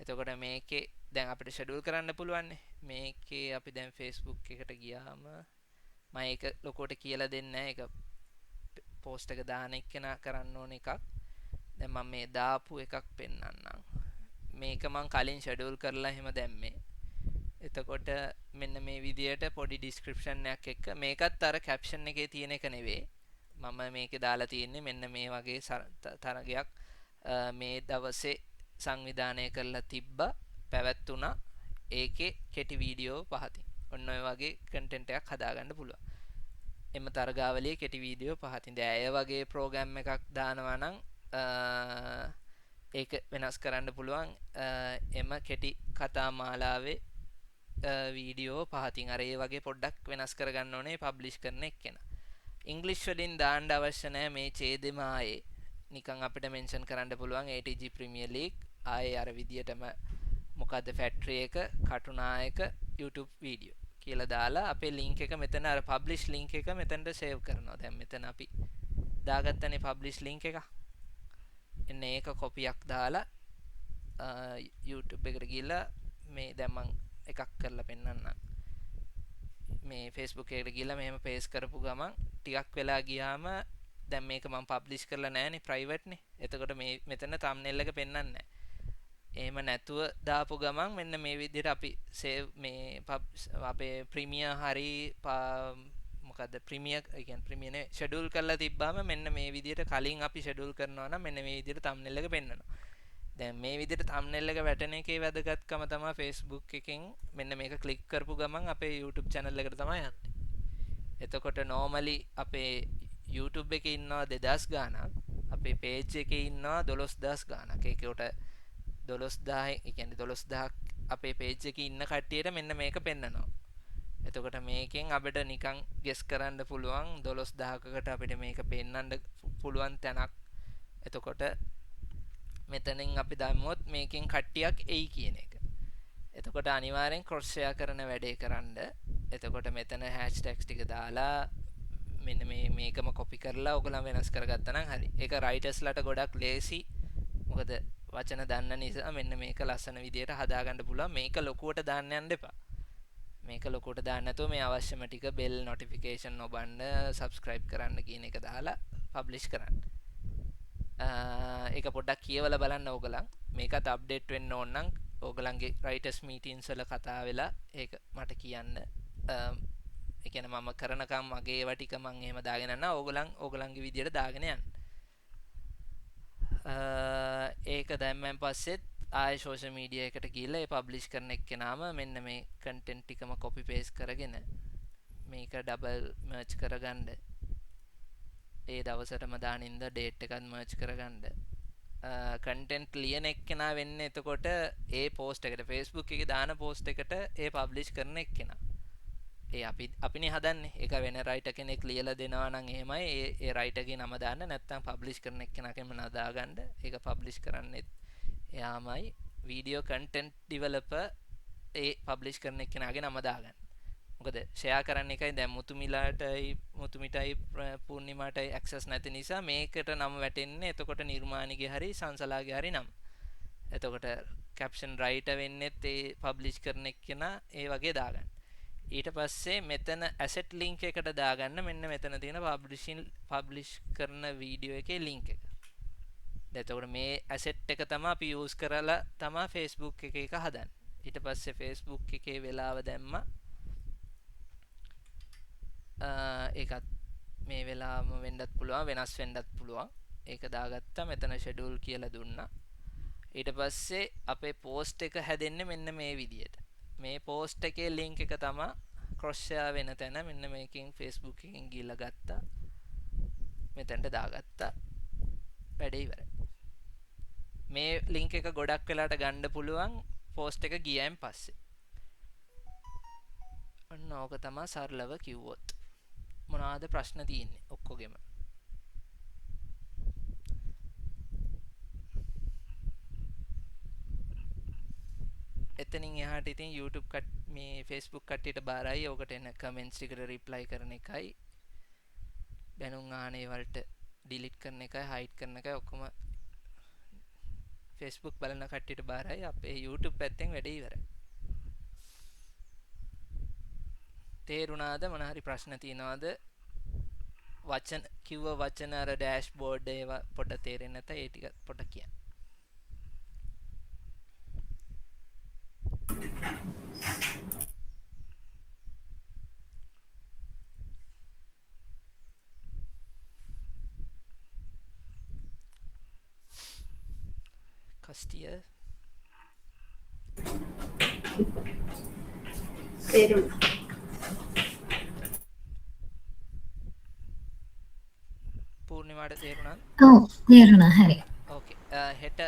එතකොට මේකේ දැන් අපිට ෂෙඩියුල් කරන්න පුළුවන් මේකේ අපි දැන් Facebook එකට ගියාම මම ඒක ලොකෝට කියලා දෙන්නේ නැහැ. ඒක පෝස්ට් එක දාන එක්කෙනා කරන්න ඕන එකක්. දැන් මම මේ දාපු එකක් පෙන්නන්නම්. මේක මම කලින් ෂෙඩියුල් කරලා එහෙම දැම්මේ. එතකොට මෙන්න මේ විදියට පොඩි ඩිස්ක්‍රිප්ෂන් එකක් එක්ක මේකත් අර කැප්ෂන් එකේ තියෙන එක නෙවෙයි. මම මේකේ දාලා තියෙන්නේ මෙන්න මේ වගේ තරගයක් මේ දවසේ සංවිධානය කරලා තිබ්බා පැවැත්ුණා. ඒකේ කෙටි වීඩියෝ 5කින්. ඔන්න ඔය වගේ කන්ටෙන්ට් එකක් හදාගන්න පුළුවන්. එම තරගාවලියේ කෙටි වීඩියෝ 5කින්. දැන් අය වගේ ප්‍රෝග්‍රෑම් එකක් දානවා නම් ඒක වෙනස් කරන්න පුළුවන්. එම කෙටි කතා මාලාවේ වීඩියෝ 5කින් අර ඒ වගේ පොඩ්ඩක් වෙනස් කරගන්න ඕනේ පබ්ලිෂ් කරන එක්කෙනා. ඉංග්ලිෂ් වලින් දාන්න අවශ්‍ය නැහැ මේ ඡේදෙම ආයේ. නිකන් අපිට මෙන්ෂන් කරන්න පුළුවන් ATG Premier League ආයේ අර විදියටම මොකද්ද ෆැක්ටරි එක කටුනායක YouTube වීඩියෝ කියලා දාලා අපේ ලින්ක් එක මෙතන අර පබ්ලිෂ් ලින්ක් එක මෙතනට සේව් කරනවා. දැන් මෙතන අපි දාගත්තනේ පබ්ලිෂ් ලින්ක් එක. එන්න ඒක කොපියක් දාලා YouTube එකට ගිහලා මේ දැන් මම එකක් කරලා පෙන්නන්නම්. මේ Facebook එකට ගිහලා මෙහෙම පේස්ට් කරපු ගමන් ටිකක් වෙලා ගියාම දැන් මේක මම පබ්ලිෂ් කරලා නැහැනේ ප්‍රයිවට් නේ. එතකොට මේ මෙතන thumbnail එක පෙන්වන්නේ නැහැ. එහෙම නැතුව දාපු ගමන් මෙන්න මේ විදිහට අපි සේව් මේ අපේ ප්‍රීමියර් හරි මොකද්ද ප්‍රීමියර් කියන්නේ ප්‍රීමියර් නේ ෂෙඩියුල් කරලා තිබ්බාම මෙන්න මේ විදිහට කලින් අපි ෂෙඩියුල් කරනවා නම් මෙන්න මේ විදිහට thumbnail එක පෙන්වනවා. දැන් මේ විදිහට thumbnail එක වැටෙන එකේ වැදගත්කම තමයි Facebook එකෙන් මෙන්න මේක ක්ලික් කරපු ගමන් අපේ YouTube channel එකට තමයි යන්නේ. එතකොට normally අපේ YouTube එකේ ඉන්නවා 2000 ගාණක් අපේ page එකේ ඉන්නවා 12000 ගාණක්. ඒකට 12000 ඒ කියන්නේ 12000ක් අපේ page එකේ ඉන්න කට්ටියට මෙන්න මේක පෙන්නනවා. එතකොට මේකෙන් අපිට නිකන් ගෙස් කරන්න පුළුවන් 12000කට අපිට මේක පෙන්වන්න පුළුවන් තැනක්. එතකොට මෙතනින් අපි දැම්මොත් මේකෙන් කට්ටියක් එයි කියන එක. එතකොට අනිවාර්යෙන් ක්‍රොස් ෂෙයා කරන වැඩේ කරන්න. එතකොට මෙතන හෑෂ්ටැග්ස් ටික දාලා මෙන්න මේකම කොපි කරලා ඔයගොල්ලෝ වෙනස් කරගත්තා නම් හරි. ඒක රයිටර්ස්ලාට ගොඩක් ලේසි. මොකද වචන දන්න නිසා මෙන්න මේක ලස්සන විදියට හදාගන්න පුළුවන්. මේක ලොකුවට දාන්න යන්න එපා. මේක ලොකුවට දාන්න නැතුව මේ අවශ්‍යම ටික බෙල් නොටිෆිකේෂන් ඔබන්න subscribe කරන්න කියන එක දාලා publish කරන්න. ඒක පොඩ්ඩක් කියවලා බලන්න ඕගලන්. මේකත් අප්ඩේට් වෙන්න ඕන නම් ඕගලන්ගේ writers meetings වල කතා වෙලා ඒක මට කියන්න. ඒ කියන්නේ මම කරනකම් මගේ ඒවා ටික මම එහෙම දාගෙන යනවා. ඕගලන්ගේ විදියට දාගෙන යන්න. ඒක දැම්මන් පස්සෙත් ආය සෝෂල් මීඩියා එකට ගිහලා ඒ පබ්ලිෂ් කරන එක්කෙනාම මෙන්න මේ කන්ටෙන්ට් ටිකම කොපි පේස්ට් කරගෙන මේක ඩබල් මර්ජ් කරගන්න. ඒ දවසටම දානින්ද ඩේට් එකත් මර්ජ් කරගන්න. කන්ටෙන්ට් ලියන එක්කෙනා වෙන්නේ එතකොට ඒ පෝස්ට් එකට Facebook එකේ දාන පෝස්ට් එකට ඒ පබ්ලිෂ් කරන එක්කෙනා. ඒ අපිනේ හදන්නේ. ඒක වෙන රයිටර් කෙනෙක් ලියලා දෙනවා නම් එහෙමයි ඒ රයිටර්ගේ නම දාන්න නැත්නම් පබ්ලිෂ් කරන එක්කෙනාගෙම නම දාගන්න. ඒක පබ්ලිෂ් කරන්නෙත් එයාමයි. වීඩියෝ කන්ටෙන්ට් ඩෙවලොපර් ඒ පබ්ලිෂ් කරන එක්කෙනාගේ නම දාගන්න. මොකද ෂෙයා කරන්න එකයි දැන් මුතුමිටයි පූර්ණිමාටයි ඇක්සස් නැති නිසා මේකට නම වැටෙන්නේ එතකොට නිර්මාණිගේ හරි සංසලාගේ හරි නම. එතකොට කැප්ෂන් රයිටර් වෙන්නෙත් ඒ පබ්ලිෂ් කරන එක්කෙනා ඒ වගේ දාගන්න. ඊට පස්සේ මෙතන ඇසෙට් ලින්ක් එකට දාගන්න මෙන්න මෙතන තියෙන පබ්ලිෂ් කරන වීඩියෝ එකේ ලින්ක් එක. එතකොට මේ ඇසෙට් එක තමයි අපි යූස් කරලා තමයි Facebook එක හදන්නේ. ඊට පස්සේ Facebook එකේ වෙලාව දැම්මා. ඒකත් මේ වෙලාවම වෙන්නත් පුළුවන් වෙනස් වෙන්නත් පුළුවන්. ඒක දාගත්තා මෙතන ෂෙඩියුල් කියලා දුන්නා. ඊට පස්සේ අපේ පෝස්ට් එක හැදෙන්නේ මෙන්න මේ විදියට. මේ පෝස්ට් එකේ ලින්ක් එක තමයි ක්‍රොස් ෂෙයා වෙන තැන මෙන්න මේකෙන් Facebook එකෙන් ගිහලා ගත්තා. මෙතනට දාගත්තා. වැඩේ ඉවරයි. මේ ලින්ක් එක ගොඩක් වෙලාට ගන්න පුළුවන් පෝස්ට් එක ගියයින් පස්සේ. ඔන්න ඕක තමයි සරලව කිව්වොත්. මොනවාද ප්‍රශ්න තියෙන්නේ ඔක්කොගෙම? එතනින් එහාට ඉතින් YouTube මේ Facebook කට්ටියට බාරයි. ඔකට එන කමෙන්ට්ස් ටිකට රිප්ලයි කරන එකයි, දැනුම් අහන ඒවලට ඩිලීට් කරන එකයි, හයිඩ් කරන එකයි ඔක්කොම Facebook බලන කට්ටියට බාරයි. අපේ YouTube පැත්තෙන් වැඩේ ඉවරයි. තේරුණාද? මොන හරි ප්‍රශ්න තියෙනවද? වචන කිව්ව වචන අර ඩෑෂ්බෝඩ් ඒවා පොඩ්ඩක් තේරෙන්නේ නැත. ඒ ටික පොඩ්ඩක් කියන්න. කස්ටිය තේරුණා. පූර්ණිමාට තේරුණාද? ඔව් තේරුණා. හරි. ඕකේ. හෙට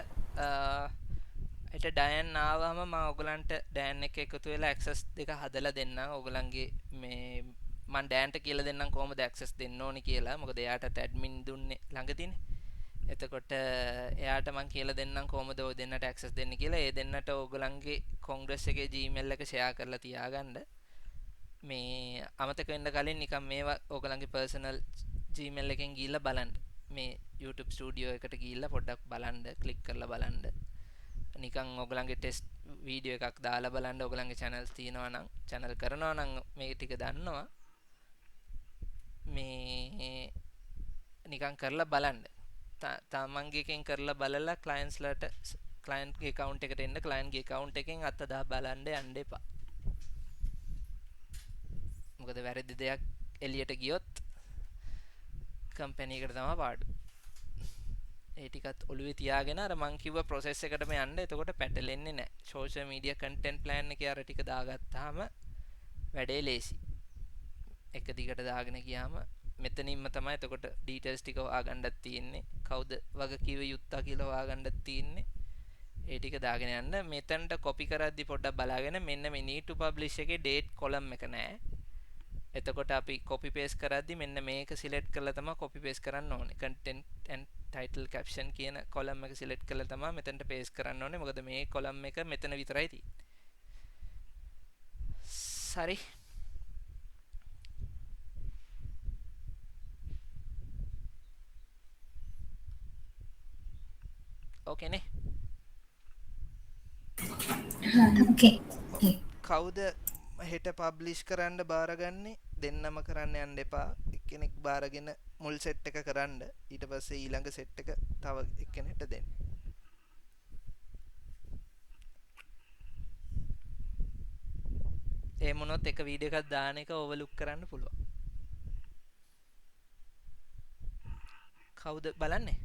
ඩයන් ආවම මම ඔයගලන්ට ඩයන් එක එකතු වෙලා ඇක්සස් දෙක හදලා දෙන්නම්. ඔයගලන්ගේ මේ මම ඩයන්ට කියලා දෙන්නම් කොහොමද ඇක්සස් දෙන්න ඕනි කියලා. මොකද එයාට ඇඩ්මින් දුන්නේ ළඟදීනේ. එතකොට එයාට මං කියලා දෙන්නම් කොහොමද ඔය දෙන්නට ඇක්සස් දෙන්නේ කියලා. ඒ දෙන්නට ඕගොල්ලන්ගේ කොංග්‍රස් එකේ Gmail එක ෂෙයා කරලා තියාගන්න. මේ අමතක වෙන්න කලින් නිකන් මේවා ඕගොල්ලන්ගේ පර්සනල් Gmail එකෙන් ගිහිල්ලා බලන්න. මේ YouTube ස්ටුඩියෝ එකට ගිහිල්ලා පොඩ්ඩක් බලන්න, ක්ලික් කරලා බලන්න. නිකන් ඕගොල්ලන්ගේ ටෙස්ට් වීඩියෝ එකක් දාලා බලන්න. ඕගොල්ලන්ගේ channels තියෙනවා නම්, channel කරනවා නම් මේ ටික දන්නවා. මේ නිකන් කරලා බලන්න. තමන්ගේ එකෙන් කරලා බලලා ක්ලයන්ට්ස්ලාට ක්ලයන්ට්ගේ account එකට එන්න, ක්ලයන්ට්ගේ account එකෙන් අතදා බලන්න යන්න එපා. මොකද වැරදි දෙයක් එළියට ගියොත් කම්පැනි එකට තමයි පාඩු. ඒ ටිකත් ඔළුවේ තියාගෙන අර මං කිව්ව process එකටම යන්න. එතකොට පැටලෙන්නේ නැහැ. social media content plan එකේ අර ටික දාගත්තාම වැඩේ ලේසි. එක දිගට දාගෙන ගියාම මෙතනින්ම තමයි එතකොට ඩීටේල්ස් ටික හොයාගන්නත් තියෙන්නේ. කවුද වගකීව යුත්තා කියලා හොයාගන්නත් තියෙන්නේ. ඒ ටික දාගෙන යන්න. මෙතනට කොපි කරද්දි පොඩ්ඩක් බලාගෙන මෙන්න මේ need to publish එකේ date column එක නැහැ. එතකොට අපි copy paste කරද්දි මෙන්න මේක select කරලා තමයි copy paste කරන්න ඕනේ. content and title caption කියන column එක select කරලා තමයි මෙතනට paste කරන්න ඕනේ. මොකද මේ column එක මෙතන විතරයි තියෙන්නේ. හරි. ඕකේ නේ. Okay. කවුද හෙට පබ්ලිෂ් කරන්න බාරගන්නේ? දෙන්නම කරන්න යන්න එපා. එක්කෙනෙක් බාරගෙන මුල් සෙට් එක කරන්න. ඊට පස්සේ ඊළඟ සෙට් එක තව එක්කෙනෙක්ට දෙන්න. ඒ මොනොත් එක වීඩියෝ එකක් දාන එක ඕවර්ලුක් කරන්න පුළුවන්. කවුද බලන්නේ?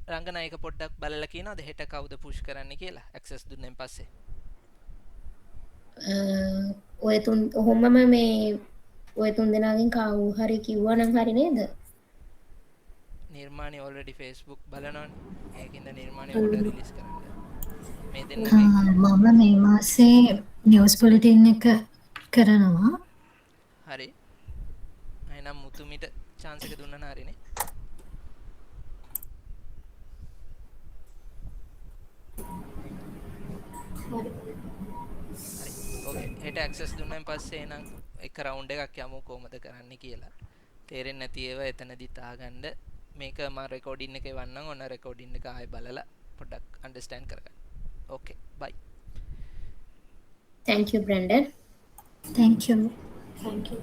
රංගනායක පොඩ්ඩක් බලලා කියනවාද හෙට කවුද පුෂ් කරන්න කියලා ඇක්සස් දුන්නෙන් පස්සේ? ඔය තුන් ඔහොමම මේ ඔය තුන් දෙනාගෙන් කවු හරි කිව්වා නම් හරි නේද? නිර්මාණි ඔල්රෙඩි Facebook බලනවනේ. ඒකින්ද නිර්මාණි ඕඩර් රිලීස් කරන්න. මේ දෙන්න මම මේ මාසේ නිවුස් බුලටින් එක කරනවා. හරි. එහෙනම් මුතුමිට chance එක දුන්නා නා හරිනේ. හරි. ඕකේ. හෙට ඇක්සස් දුන්නාන් පස්සේ එහෙනම් එක රවුන්ඩ් එකක් යමු කොහොමද කරන්න කියලා. තේරෙන්නේ නැති ඒවා එතනදි තාගන්න. මේක මම රෙකෝඩින් එකේ වන්නම්. ඔන්න රෙකෝඩින් එක ආයෙ බලලා පොඩ්ඩක් අන්ඩර්ස්ටෑන්ඩ් කරගන්න. Okay, bye. Thank you, Brendan. Thank you. Thank you.